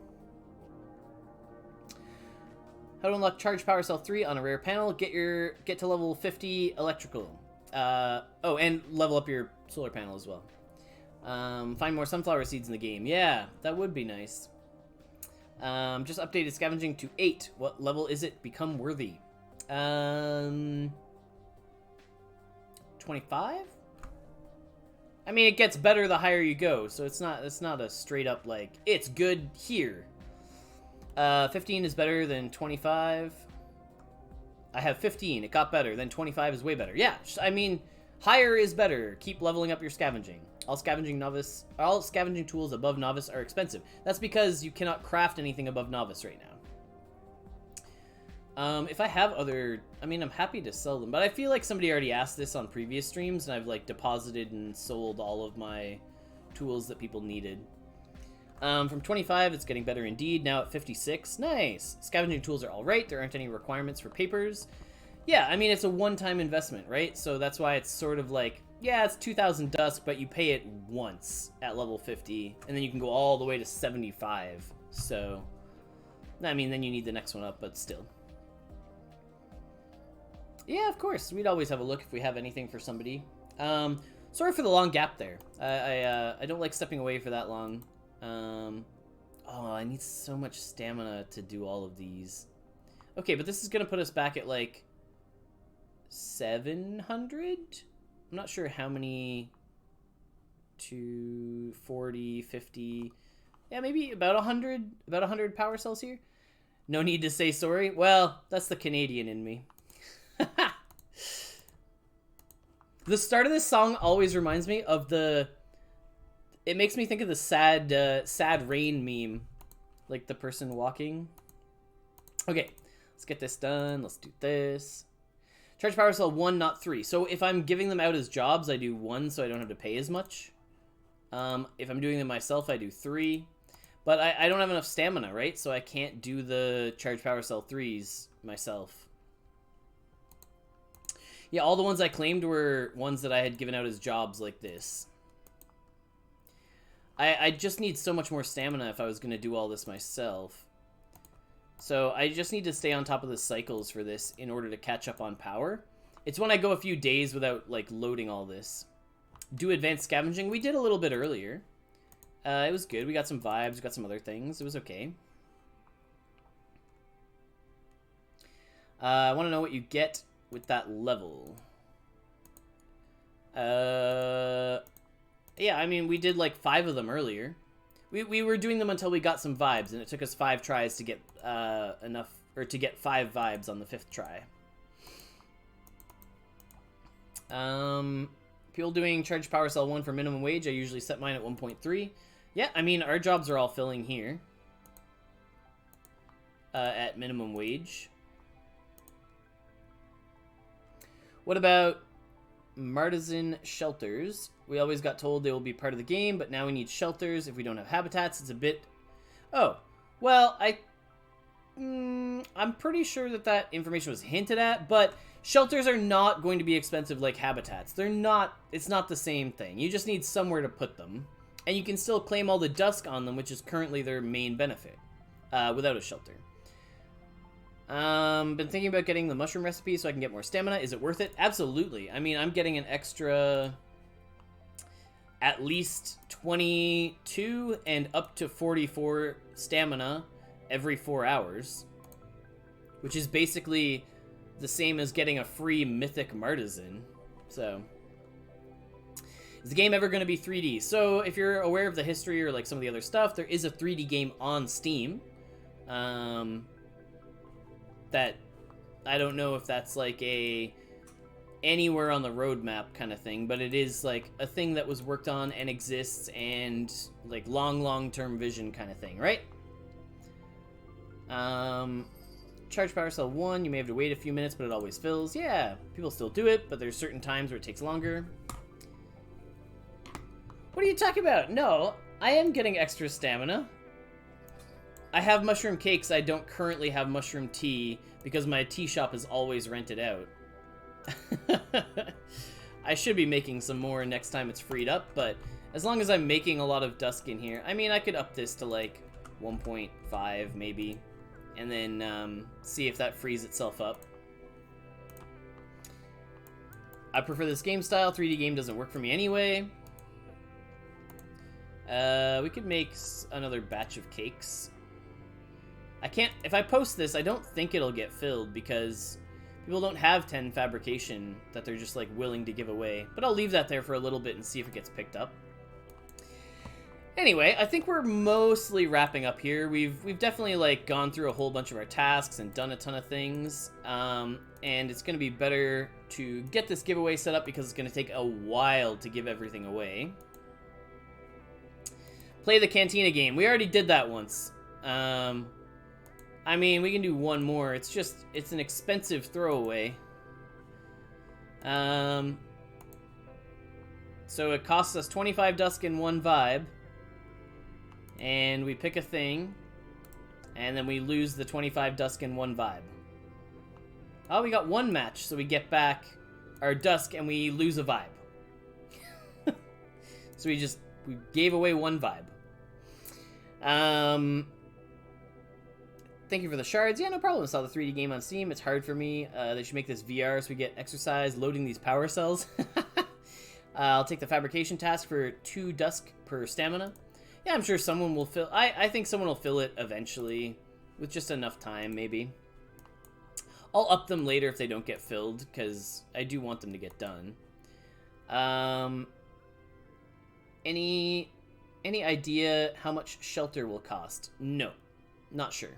How to unlock Charge Power Cell 3 on a rare panel. Get to level 50 electrical. Oh, and level up your solar panel as well. Find more sunflower seeds in the game. Yeah, that would be nice. Just updated scavenging to 8. What level is it? Become worthy. 25? I mean, it gets better the higher you go, so it's not a straight up like it's good here. 15 is better than 25. I have 15. It got better. Then 25 is way better. Yeah, I mean, higher is better. Keep leveling up your scavenging. All scavenging tools above novice are expensive. That's because you cannot craft anything above novice right now. If I have other, I mean, I'm happy to sell them, but I feel like somebody already asked this on previous streams, and I've like deposited and sold all of my tools that people needed. From 25, it's getting better indeed. Now at 56. Nice. Scavenging tools are all right. There aren't any requirements for papers. Yeah, I mean, it's a one-time investment, right? So that's why it's sort of like, yeah, it's 2,000 Dusk, but you pay it once at level 50, and then you can go all the way to 75. So, I mean, then you need the next one up, but still. Yeah, of course. We'd always have a look if we have anything for somebody. Sorry for the long gap there. I don't like stepping away for that long. Oh, I need so much stamina to do all of these. Okay, but this is gonna put us back at like 700? I'm not sure how many. 240, 50. Yeah, maybe about 100 power cells here. No need to say sorry? Well, that's the Canadian in me. The start of this song always reminds me of the... It makes me think of the sad rain meme. Like the person walking. Okay, let's get this done. Let's do this. Charge power cell 1, not 3. So if I'm giving them out as jobs, I do 1 so I don't have to pay as much. If I'm doing them myself, I do 3. But I don't have enough stamina, right? So I can't do the charge power cell 3s myself. Yeah, all the ones I claimed were ones that I had given out as jobs like this. I just need so much more stamina if I was going to do all this myself. So I just need to stay on top of the cycles for this in order to catch up on power. It's when I go a few days without, like, loading all this. Do advanced scavenging. We did a little bit earlier. It was good. We got some vibes. We got some other things. It was okay. I want to know what you get with that level. Yeah, I mean, we did like 5 of them earlier. We were doing them until we got some vibes, and it took us 5 tries to get enough, or to get 5 vibes on the 5th try. People doing charge power cell 1 for minimum wage. I usually set mine at 1.3. Yeah, I mean, our jobs are all filling here. At minimum wage. What about Martisan shelters? We always got told they will be part of the game, but now we need shelters. If we don't have habitats, it's a bit... Oh, well, I'm pretty sure that information was hinted at, but shelters are not going to be expensive like habitats. They're not... It's not the same thing. You just need somewhere to put them. And you can still claim all the Dusk on them, which is currently their main benefit, without a shelter. Been thinking about getting the mushroom recipe so I can get more stamina. Is it worth it? Absolutely. I mean, I'm getting an extra at least 22 and up to 44 stamina every 4 hours, which is basically the same as getting a free mythic Martisan. So, is the game ever going to be 3D? So, if you're aware of the history or like some of the other stuff, there is a 3D game on Steam. That I don't know if that's like a anywhere on the roadmap kind of thing, but it is like a thing that was worked on and exists and like long-term vision kind of thing, right? Charge power cell 1, you may have to wait a few minutes, but it always fills. Yeah, people still do it, but there's certain times where it takes longer. What are you talking about? No, I am getting extra stamina. I have mushroom cakes. I don't currently have mushroom tea because my tea shop is always rented out. I should be making some more next time it's freed up, but as long as I'm making a lot of Dusk in here, I mean, I could up this to like 1.5 maybe, and then see if that frees itself up. I prefer this game style. 3D game doesn't work for me anyway. We could make another batch of cakes. I can't, if I post this, I don't think it'll get filled because people don't have 10 fabrication that they're just like willing to give away. But I'll leave that there for a little bit and see if it gets picked up. Anyway, I think we're mostly wrapping up here. We've definitely like gone through a whole bunch of our tasks and done a ton of things. And it's going to be better to get this giveaway set up because it's going to take a while to give everything away. Play the Cantina game. We already did that once. I mean, we can do one more. It's an expensive throwaway. So it costs us 25 Dusk and 1 vibe. And we pick a thing. And then we lose the 25 Dusk and 1 vibe. Oh, we got 1 match, so we get back our Dusk and we lose a vibe. So we gave away 1 vibe. Thank you for the shards. Yeah, no problem. I saw the 3D game on Steam. It's hard for me. They should make this VR so we get exercise loading these power cells. I'll take the fabrication task for 2 Dusk per stamina. Yeah, I'm sure someone will fill... I think someone will fill it eventually with just enough time, maybe. I'll up them later if they don't get filled, because I do want them to get done. Any idea how much shelter will cost? No, not sure.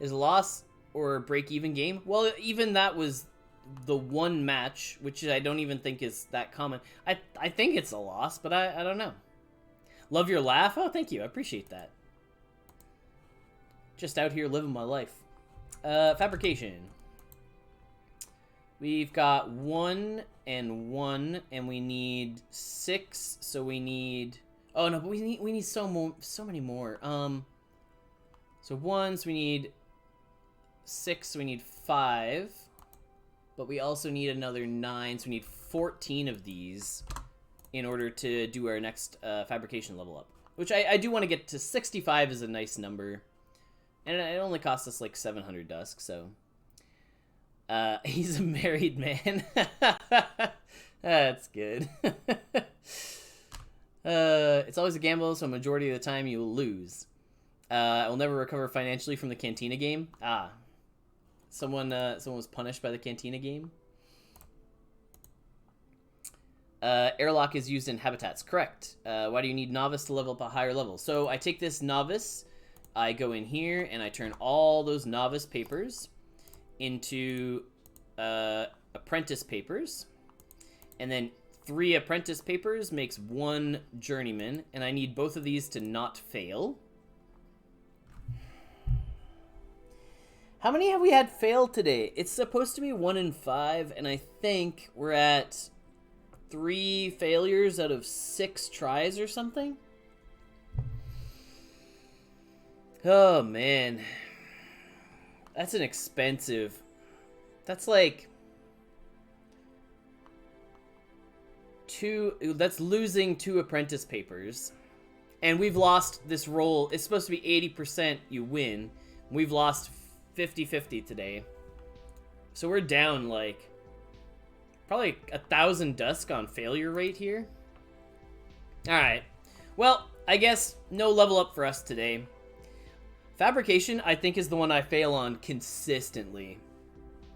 Is a loss or a break-even game? Well, even that was the one match, which I don't even think is that common. I think it's a loss, but I don't know. Love your laugh. Oh, thank you. I appreciate that. Just out here living my life. Fabrication. We've got 1 and 1, and we need 6. So we need. Oh no, but we need so many more. So 1. So we need 6. So we need 5. But we also need another 9. So we need 14 of these in order to do our next fabrication level up. Which I do want to get to 65 is a nice number. And it only costs us like 700 Dusk, so... he's a married man. That's good. It's always a gamble, so a majority of the time you will lose. I will never recover financially from the Cantina game. Ah. Someone was punished by the Cantina game. Airlock is used in habitats. Correct. Why do you need Novice to level up a higher level? So I take this Novice, I go in here, and I turn all those Novice papers into Apprentice papers. And then 3 Apprentice papers makes 1 Journeyman, and I need both of these to not fail. How many have we had fail today? It's supposed to be 1 in 5, and I think we're at 3 failures out of 6 tries or something. Oh, man. That's an expensive... That's like... That's losing 2 Apprentice papers. And we've lost this roll. It's supposed to be 80% you win. We've lost 50-50 today. So we're down like... Probably 1,000 Dusk on failure rate here. Alright. Well, I guess no level up for us today. Fabrication, I think, is the one I fail on consistently.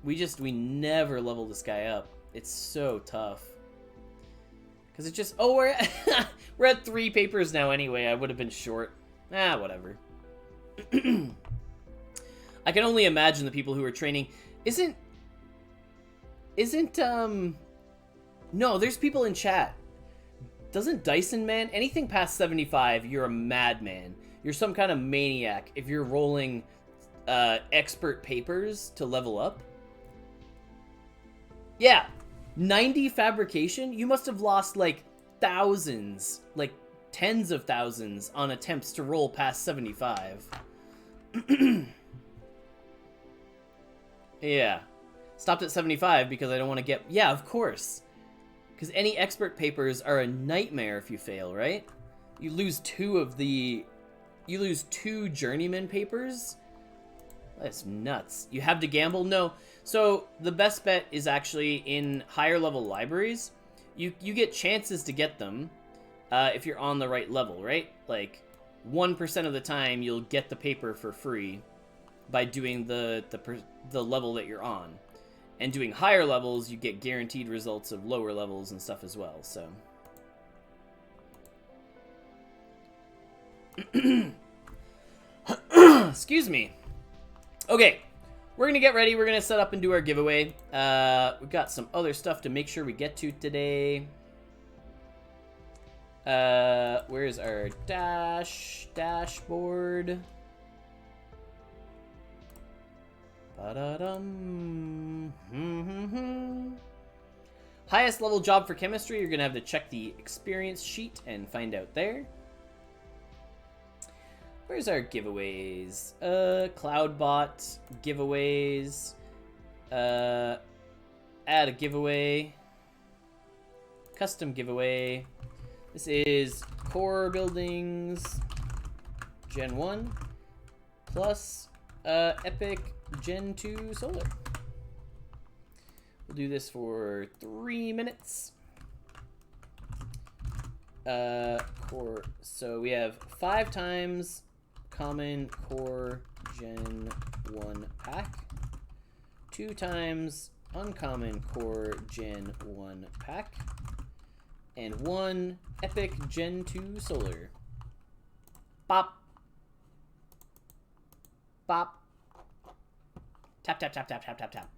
We never level this guy up. It's so tough. Because it just... Oh, we're at 3 papers now anyway. I would have been short. Ah, whatever. I can only imagine the people who are training... No, there's people in chat. Doesn't Dyson, man? Anything past 75, you're a madman. You're some kind of maniac if you're rolling expert papers to level up. Yeah, 90 fabrication? You must have lost like thousands, like tens of thousands on attempts to roll past 75. Yeah. Stopped at 75 because I don't want to get... Yeah, of course. Because any expert papers are a nightmare if you fail, right? You lose 2 of the... You lose 2 journeyman papers? That's nuts. You have to gamble? No. So, the best bet is actually in higher level libraries. You get chances to get them if you're on the right level, right? Like, 1% of the time you'll get the paper for free by doing the level that you're on. And doing higher levels, you get guaranteed results of lower levels and stuff as well, so... Excuse me. Okay, we're gonna get ready. We're gonna set up and do our giveaway. We've got some other stuff to make sure we get to today. Where's our dashboard? Ba-da-dum. Highest level job for chemistry, you're gonna have to check the experience sheet and find out there. Where's our giveaways? Cloudbot giveaways. Add a giveaway. Custom giveaway. This is Core Buildings Gen 1 plus Epic Gen 2 Solar. We'll do this for 3 minutes. Core. So we have 5 times Common Core Gen 1 pack, 2 times Uncommon Core Gen 1 pack, and 1 Epic Gen 2 Solar. Bop. Bop. Tap, tap, tap, tap, tap, tap, tap.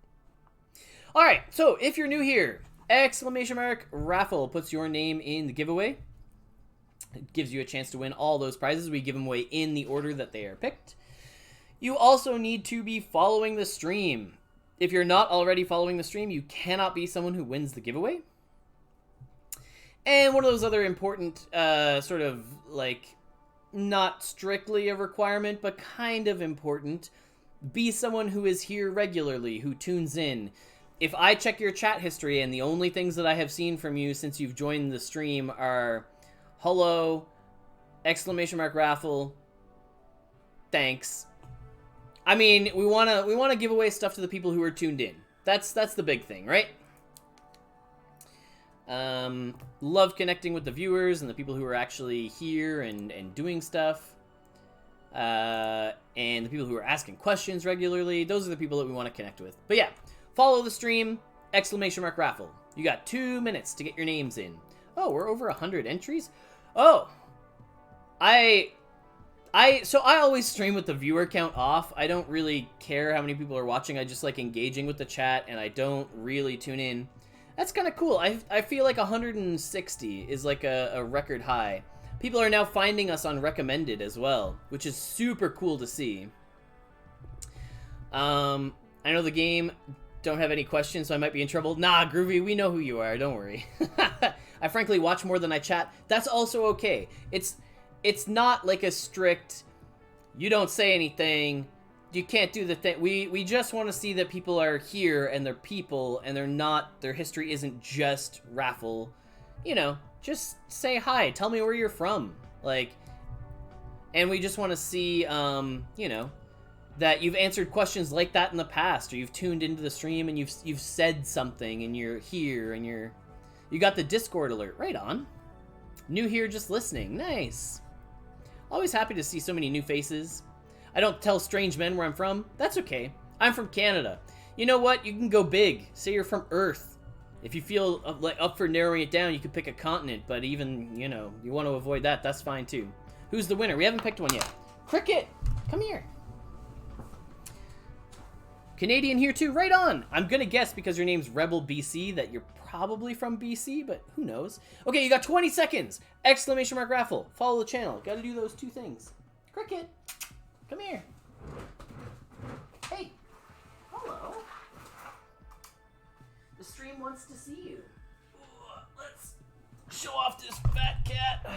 All right, so if you're new here, exclamation mark raffle puts your name in the giveaway. It gives you a chance to win all those prizes. We give them away in the order that they are picked. You also need to be following the stream. If you're not already following the stream, you cannot be someone who wins the giveaway. And one of those other important sort of like not strictly a requirement, but kind of important, be someone who is here regularly, who tunes in. If I check your chat history and the only things that I have seen from you since you've joined the stream are hello, exclamation mark raffle, thanks. I mean, we wanna give away stuff to the people who are tuned in. That's the big thing, right? Love connecting with the viewers and the people who are actually here and doing stuff. And the people who are asking questions regularly. Those are the people that we want to connect with. But yeah, follow the stream, exclamation mark raffle. You got 2 minutes to get your names in. Oh, we're over 100 entries? Oh, so I always stream with the viewer count off. I don't really care how many people are watching. I just like engaging with the chat, and I don't really tune in. That's kind of cool. I feel like 160 is like a record high. People are now finding us on recommended as well, which is super cool to see. I know the game don't have any questions, so I might be in trouble. Nah, Groovy, we know who you are. Don't worry. I frankly watch more than I chat. That's also okay. It's not like a strict, you don't say anything, you can't do the thing. We just want to see that people are here and they're people and their history isn't just raffle. You know, just say hi, tell me where you're from. Like, and we just want to see, you know, that you've answered questions like that in the past, or you've tuned into the stream and you've said something and you're here and you got the Discord alert. Right on. New here, just listening. Nice. Always happy to see so many new faces. I don't tell strange men where I'm from. That's okay. I'm from Canada. You know what? You can go big. Say you're from Earth. If you feel like up for narrowing it down, you could pick a continent, but even, you know, you want to avoid that, that's fine too. Who's the winner? We haven't picked one yet. Cricket, come here. Canadian here too, right on. I'm gonna guess because your name's Rebel BC that you're probably from BC, but who knows? Okay, you got 20 seconds. Exclamation mark raffle. Follow the channel. Gotta do those 2 things. Cricket, come here. Hey, hello. The stream wants to see you. Ooh, let's show off this fat cat.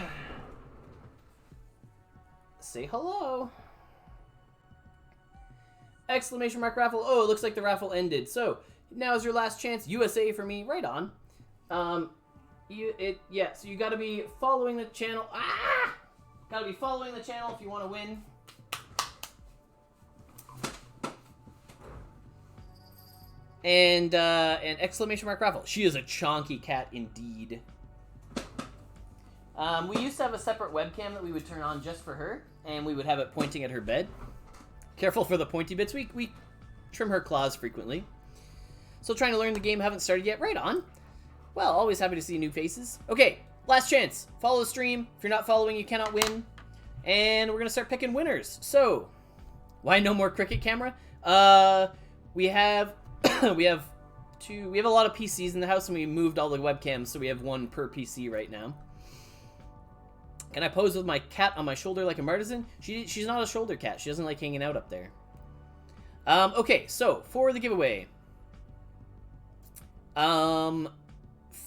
Say hello. Exclamation mark raffle. Oh, it looks like the raffle ended. So now is your last chance. USA for me. Right on. So you gotta be following the channel. Gotta be following the channel if you want to win. And exclamation mark raffle. She is a chonky cat indeed. We used to have a separate webcam that we would turn on just for her, and we would have it pointing at her bed. Careful for the pointy bits. We trim her claws frequently. Still trying to learn the game. Haven't started yet. Right on. Well, always happy to see new faces. Okay, last chance. Follow the stream. If you're not following, you cannot win. And we're gonna start picking winners. So, why no more cricket camera? We have we have a lot of PCs in the house, and we moved all the webcams, so we have 1 per PC right now. Can I pose with my cat on my shoulder like a martisan? She's not a shoulder cat. She doesn't like hanging out up there. Okay, so for the giveaway.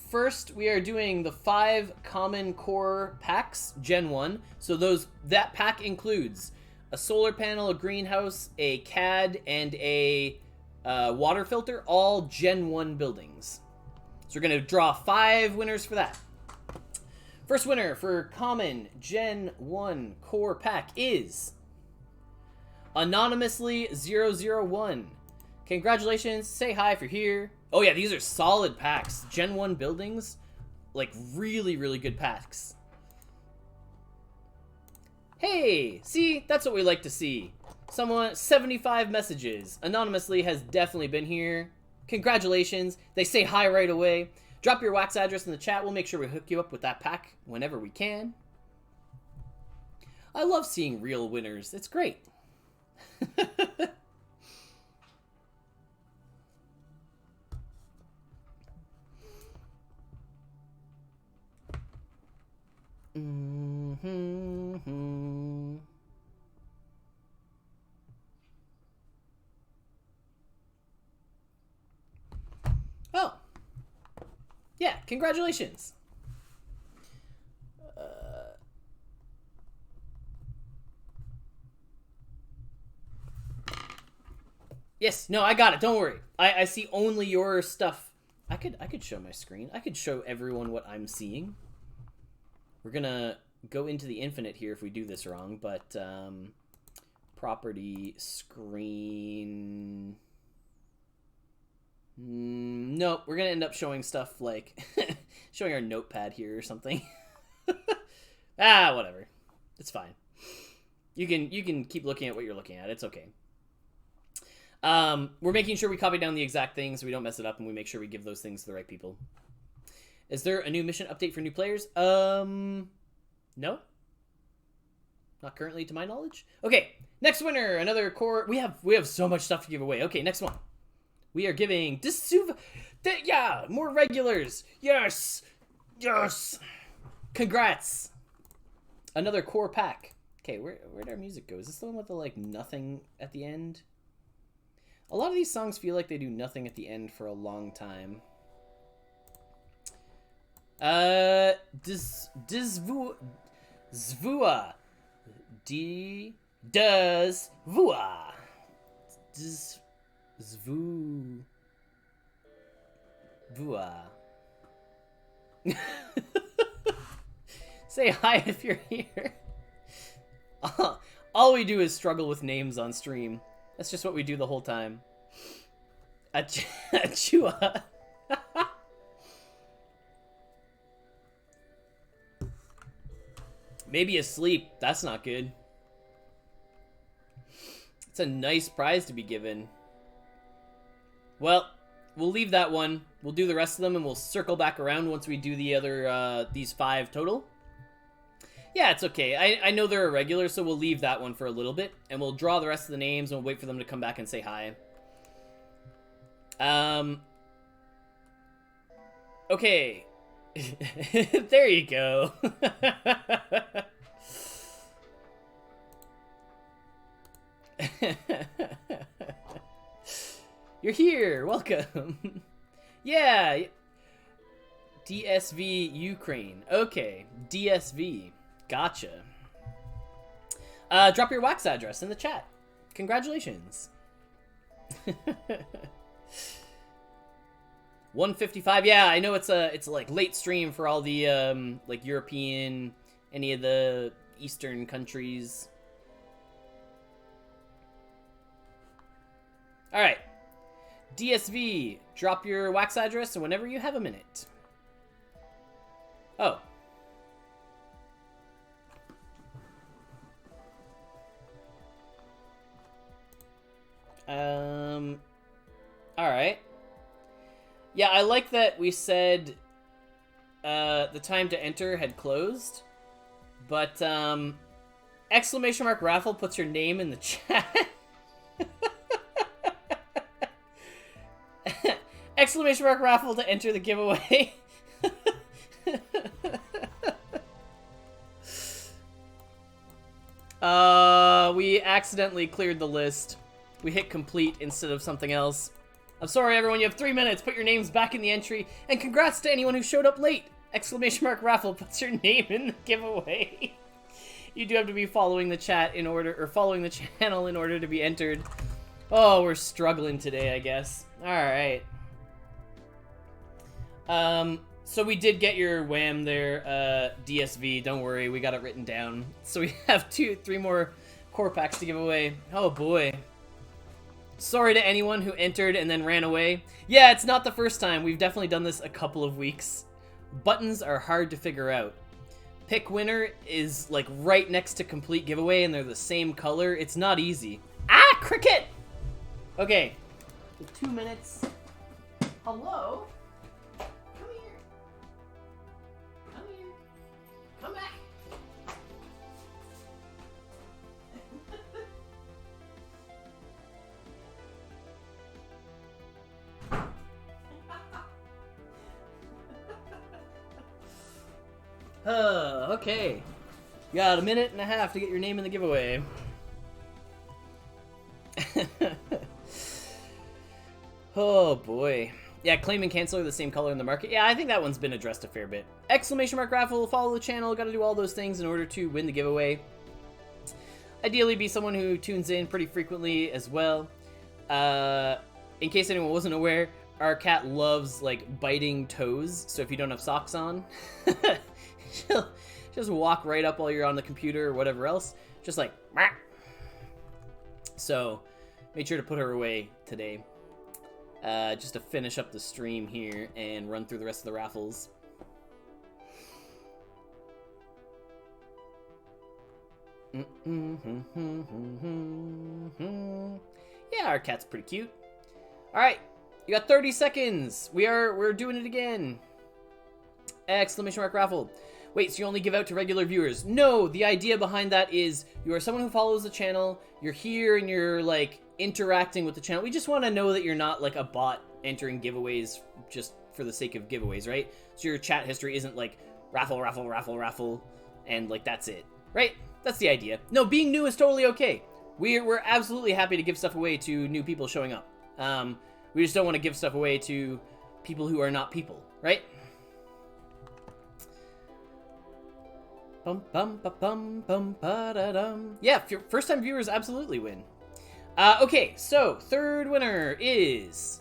First, we are doing the 5 common core packs, Gen 1. So that pack includes a solar panel, a greenhouse, a CAD, and a water filter, all Gen 1 buildings. So we're going to draw 5 winners for that. First winner for common Gen 1 core pack is Anonymously001. Congratulations. Say hi if you're here. Oh yeah, these are solid packs. Gen 1 buildings, like really, really good packs. Hey, see? That's what we like to see. 75 messages. Anonymously has definitely been here. Congratulations. They say hi right away. Drop your wax address in the chat. We'll make sure we hook you up with that pack whenever we can. I love seeing real winners. It's great. Yeah, congratulations. Yes, no, I got it. Don't worry. I see only your stuff. I could show my screen. I could show everyone what I'm seeing. We're gonna go into the infinite here if we do this wrong, but property screen. Nope, we're gonna end up showing stuff like showing our notepad here or something. Whatever. It's fine. You can keep looking at what you're looking at. It's okay. We're making sure we copy down the exact things so we don't mess it up, and we make sure we give those things to the right people. Is there a new mission update for new players? No. Not currently to my knowledge. Okay, next winner, another core. We have so much stuff to give away. Okay, next one. We are giving yeah, more regulars. Yes. Yes. Congrats. Another core pack. Okay, where'd our music go? Is this the one with the like nothing at the end? A lot of these songs feel like they do nothing at the end for a long time. Zvua. Does Vua. Vua. Say hi if you're here. All we do is struggle with names on stream. That's just what we do the whole time. Achua. Maybe asleep. That's not good. It's a nice prize to be given. Well, we'll leave that one. We'll do the rest of them, and we'll circle back around once we do the other, these 5 total. Yeah, it's okay. I know they're irregular, so we'll leave that one for a little bit, and we'll draw the rest of the names, and we'll wait for them to come back and say hi. Okay. There you go. You're here. Welcome. Yeah. DSV Ukraine. Okay. DSV. Gotcha. Drop your wax address in the chat. Congratulations. 155. Yeah, I know it's like late stream for all the like European, any of the Eastern countries. All right. DSV, drop your wax address whenever you have a minute. Oh. All right. Yeah, I like that we said the time to enter had closed, but exclamation mark raffle puts your name in the chat. Exclamation mark raffle to enter the giveaway. We accidentally cleared the list. We hit complete instead of something else. I'm sorry, everyone. You have 3 minutes. Put your names back in the entry. And congrats to anyone who showed up late. Exclamation mark raffle puts your name in the giveaway. You do have to be following the chat in order, or following the channel in order to be entered. Oh, we're struggling today, I guess. All right. So we did get your wham there, DSV. Don't worry, we got it written down. So we have 3 more core packs to give away. Oh boy. Sorry to anyone who entered and then ran away. Yeah, it's not the first time. We've definitely done this a couple of weeks. Buttons are hard to figure out. Pick winner is like right next to complete giveaway and they're the same color. It's not easy. Ah, cricket! Okay. 2 minutes. Hello? Come here. Come here. Come back. Okay. You got 1.5 minutes to get your name in the giveaway. Oh boy. Yeah, claim and cancel are the same color in the market. Yeah, I think that one's been addressed a fair bit. Exclamation mark raffle, follow the channel, gotta do all those things in order to win the giveaway. Ideally be someone who tunes in pretty frequently as well. In case anyone wasn't aware, our cat loves, like, biting toes, so if you don't have socks on, she'll just walk right up while you're on the computer or whatever else, just like, Mah! So, made sure to put her away today, just to finish up the stream here and run through the rest of the raffles. Yeah, our cat's pretty cute. All right, you got 30 seconds. We're doing it again. Exclamation mark raffle. Wait, so you only give out to regular viewers? No, the idea behind that is you are someone who follows the channel. You're here and you're like interacting with the channel. We just want to know that you're not like a bot entering giveaways just for the sake of giveaways, right? So your chat history isn't like raffle, raffle, raffle, raffle, and like that's it, right? That's the idea. No, being new is totally okay. We're absolutely happy to give stuff away to new people showing up. We just don't want to give stuff away to people who are not people, right? Bum bum ba bum bum ba da dum. Yeah, first time viewers absolutely win. Okay, so third winner is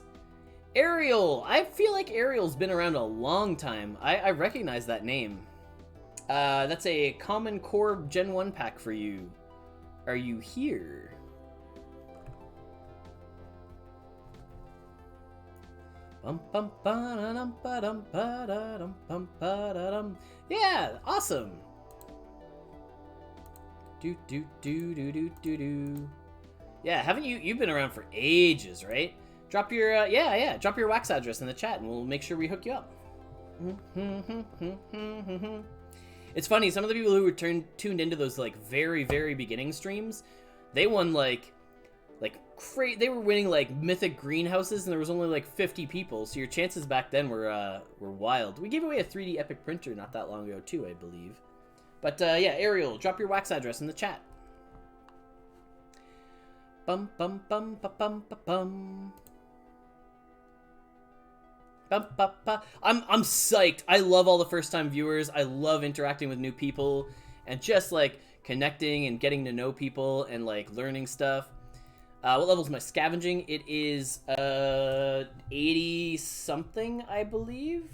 Ariel. I feel like Ariel's been around a long time. I recognize that name. That's a Common Core Gen 1 pack for you. Are you here? Bum bum ba da dum ba dum ba da dum bum ba da dum. Yeah, awesome. Do do do do do do do. Yeah, haven't you've been around for ages, right? Drop your drop your wax address in the chat and we'll make sure we hook you up. It's funny, some of the people who were tuned into those like very beginning streams, they won they were winning like mythic greenhouses and there was only like 50 people, so your chances back then were wild. We gave away a 3D epic printer not that long ago too, I believe. But yeah, Ariel, drop your wax address in the chat. Bum bum bum ba bum ba bum. Bum ba ba. I'm psyched. I love all the first time viewers. I love interacting with new people and just like connecting and getting to know people and like learning stuff. What level is my scavenging? It is 80 something, I believe.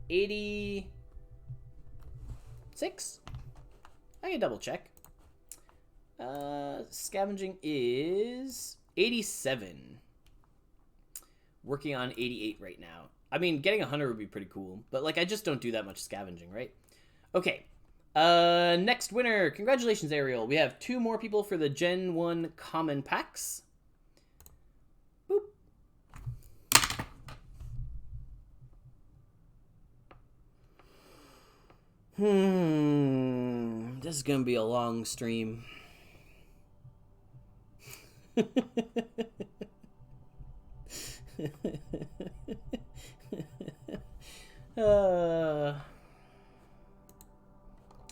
86? I can double check. Scavenging is 87. Working on 88 right now. I mean, getting 100 would be pretty cool, but like I just don't do that much scavenging, right? Okay. Next winner. Congratulations, Ariel. We have 2 more people for the Gen 1 common packs. Boop. This is gonna be a long stream.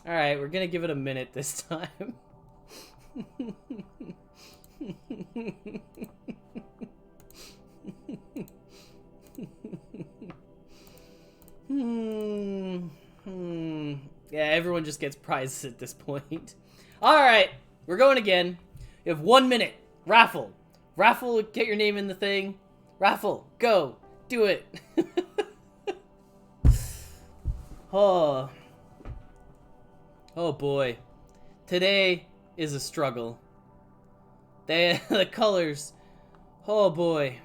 Alright, we're gonna give it a minute this time. Yeah, everyone just gets prizes at this point. Alright, we're going again. You have 1 minute. Raffle. Raffle, get your name in the thing. Raffle, go. Do it. Oh. Oh boy. Today is a struggle. The colors. Oh boy.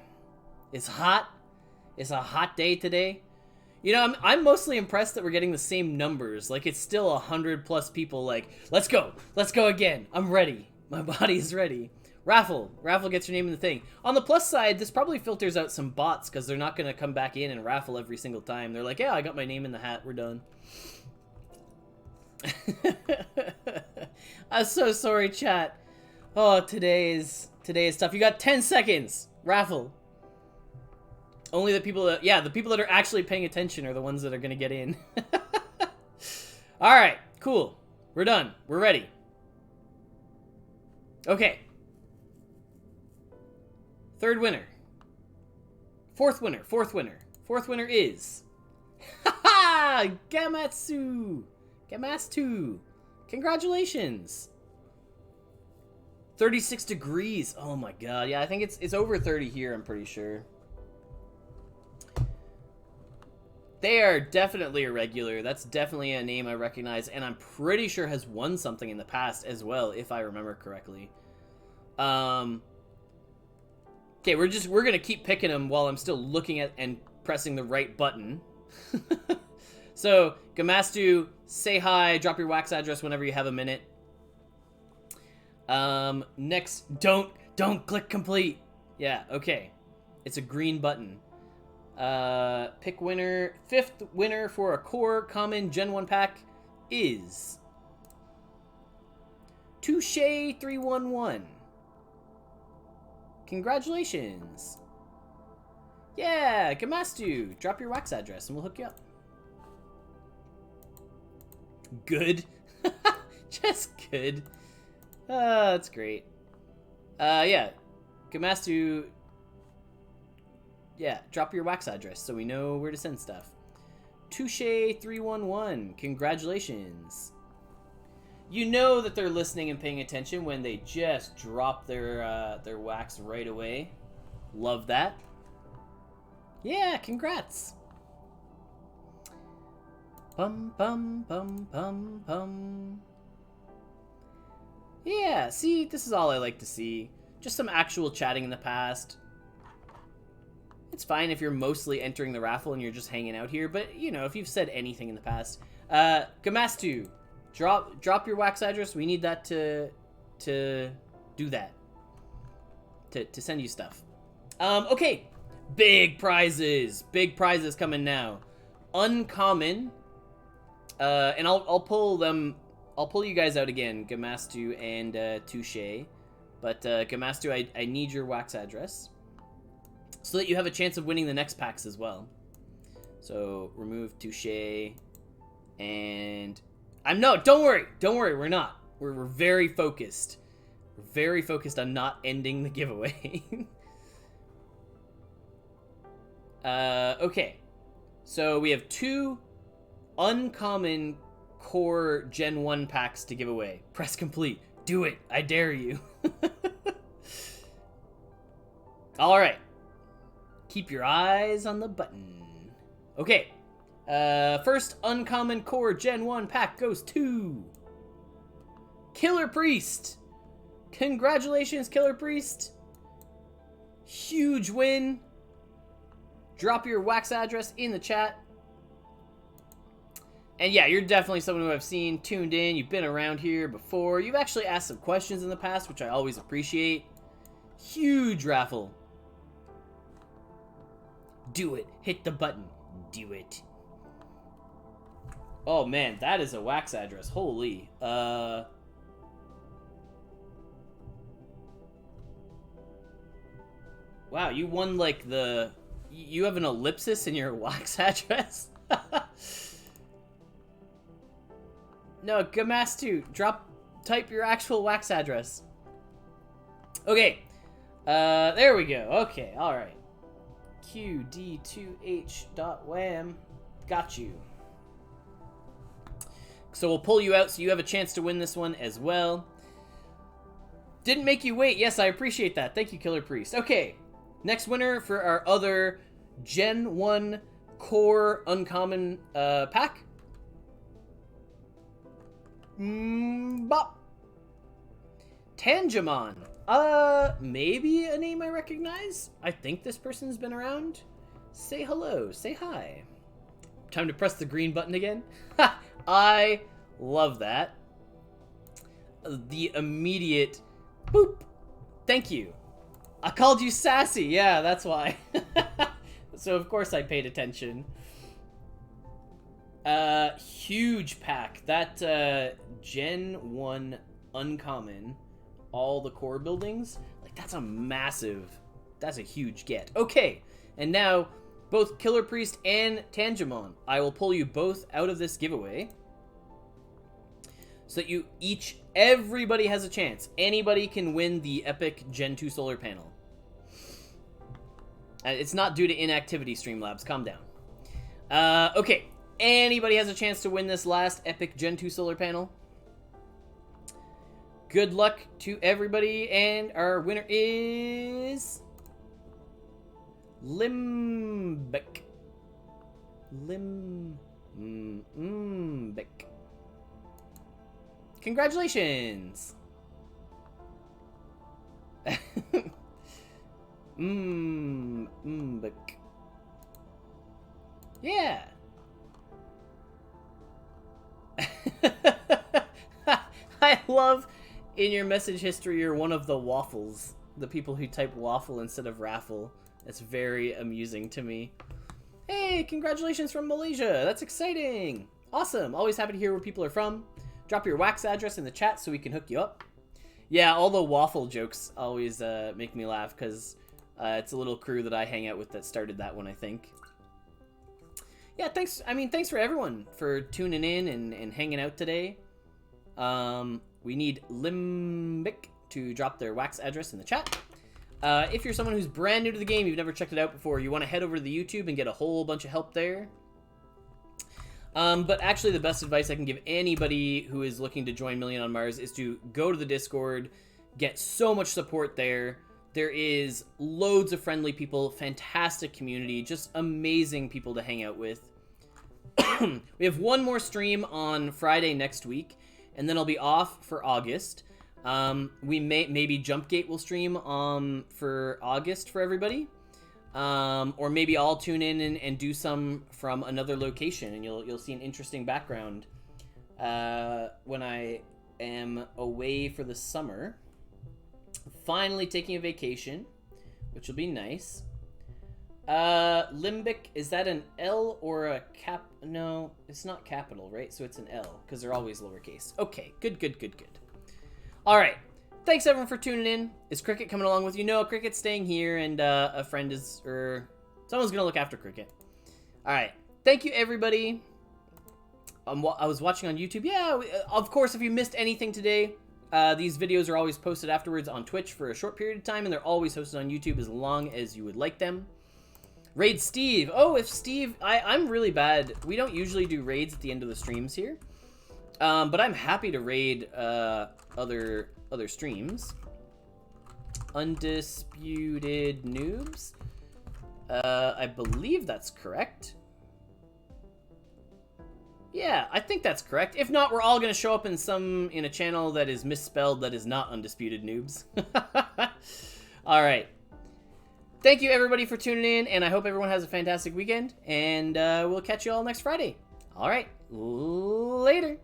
It's hot. It's a hot day today. You know, I'm mostly impressed that we're getting the same numbers. Like, it's still 100 plus people like, let's go again. I'm ready. My body's ready. Raffle gets your name in the thing. On the plus side, this probably filters out some bots because they're not going to come back in and raffle every single time. They're like, yeah, I got my name in the hat. We're done. I'm so sorry, chat. Oh, today is tough. You got 10 seconds. Raffle. Only the people that, the people that are actually paying attention are the ones that are going to get in. All right, cool. We're done. We're ready. Okay. Third winner. Fourth winner. Fourth winner. Fourth winner is... Ha-ha! Gamatsu! Gamastu! Congratulations! 36 degrees. Oh my god. Yeah, I think it's over 30 here, I'm pretty sure. They are definitely a regular. That's definitely a name I recognize, and I'm pretty sure has won something in the past as well, if I remember correctly. Okay, we're gonna keep picking them while I'm still looking at and pressing the right button. So, Gamastu, say hi, drop your wax address whenever you have a minute. Next, don't click complete. Yeah, okay. It's a green button. Pick winner. Fifth winner for a core common Gen 1 pack is Touche311. Congratulations. Yeah, Gamastu, drop your wax address and we'll hook you up. Good. Just good. That's great. Yeah. Gamastu, yeah, drop your wax address so we know where to send stuff. Touche311, congratulations. You know that they're listening and paying attention when they just drop their wax right away. Love that. Yeah, congrats. Bum bum bum bum bum. Yeah, see, this is all I like to see. Just some actual chatting in the past. It's fine if you're mostly entering the raffle and you're just hanging out here, but, you know, if you've said anything in the past. Gamastu, drop your wax address. We need that to do that. To send you stuff. Okay. Big prizes. Big prizes coming now. Uncommon. And I'll pull them. I'll pull you guys out again, Gamastu and Touche. But Gamastu, I need your wax address so that you have a chance of winning the next packs as well. So remove Touche, and don't worry, we're not. We're very focused. We're very focused on not ending the giveaway. Okay, so we have 2 uncommon core Gen 1 packs to give away. Press complete. Do it. I dare you. Alright. Keep your eyes on the button. Okay. First uncommon core Gen 1 pack goes to Killer Priest. Congratulations, Killer Priest. Huge win. Drop your wax address in the chat. And yeah, you're definitely someone who I've seen, tuned in. You've been around here before. You've actually asked some questions in the past, which I always appreciate. Huge raffle. Do it. Hit the button. Do it. Oh man, that is a wax address. Holy. Wow, you won like the... You have an ellipsis in your wax address? No, Gamastu, type your actual wax address. Okay, there we go. Okay, all right. QD2H.wham. Got you. So we'll pull you out so you have a chance to win this one as well. Didn't make you wait. Yes, I appreciate that. Thank you, Killer Priest. Okay, next winner for our other Gen 1 Core Uncommon pack. Bop. Tangemon. Maybe a name I recognize? I think this person's been around. Say hello. Say hi. Time to press the green button again. Ha! I love that. The immediate boop. Thank you. I called you sassy. Yeah, that's why. So of course I paid attention. Huge pack. That Gen 1 uncommon, all the core buildings, like that's a huge get. Okay, and now both Killer Priest and Tangemon, I will pull you both out of this giveaway so that everybody has a chance. Anybody can win the epic Gen 2 solar panel. It's not due to inactivity, Streamlabs. Calm down. Okay. Anybody has a chance to win this last epic Gen 2 solar panel? Good luck to everybody, and our winner is... Limbic. Limbic. Congratulations! Limbic. Yeah! I love in your message history you're one of the waffles. The people who type waffle instead of raffle. That's very amusing to me. Hey, congratulations from Malaysia. That's exciting. Awesome. Always happy to hear where people are from. Drop your wax address in the chat so we can hook you up. Yeah, all the waffle jokes always make me laugh because it's a little crew that I hang out with that started that one, I think. Yeah, thanks. I mean, thanks for everyone for tuning in and hanging out today. We need Limbic to drop their wax address in the chat. If you're someone who's brand new to the game, you've never checked it out before, you want to head over to the YouTube and get a whole bunch of help there. But actually the best advice I can give anybody who is looking to join Million on Mars is to go to the Discord, get so much support there. There is loads of friendly people, fantastic community, just amazing people to hang out with. We have one more stream on Friday next week, and then I'll be off for August. We maybe Jumpgate will stream for August for everybody. Or maybe I'll tune in and do some from another location, and you'll see an interesting background when I am away for the summer. Finally taking a vacation, which will be nice. Limbic, is that an L or a cap? No, it's not capital, right? So it's an L, because they're always lowercase. Okay, good. All right, thanks everyone for tuning in. Is Cricket coming along with you? No, Cricket's staying here, and a friend is, someone's gonna look after Cricket. All right, thank you everybody. I was watching on YouTube. Yeah, of course, if you missed anything today, these videos are always posted afterwards on Twitch for a short period of time, and they're always hosted on YouTube as long as you would like them. Raid Steve. Oh, if Steve... I'm really bad. We don't usually do raids at the end of the streams here. But I'm happy to raid other streams. Undisputed Noobs. I believe that's correct. Yeah, I think that's correct. If not, we're all going to show up in a channel that is misspelled that is not Undisputed Noobs. All right. Thank you, everybody, for tuning in, and I hope everyone has a fantastic weekend, and we'll catch you all next Friday. All right. Later.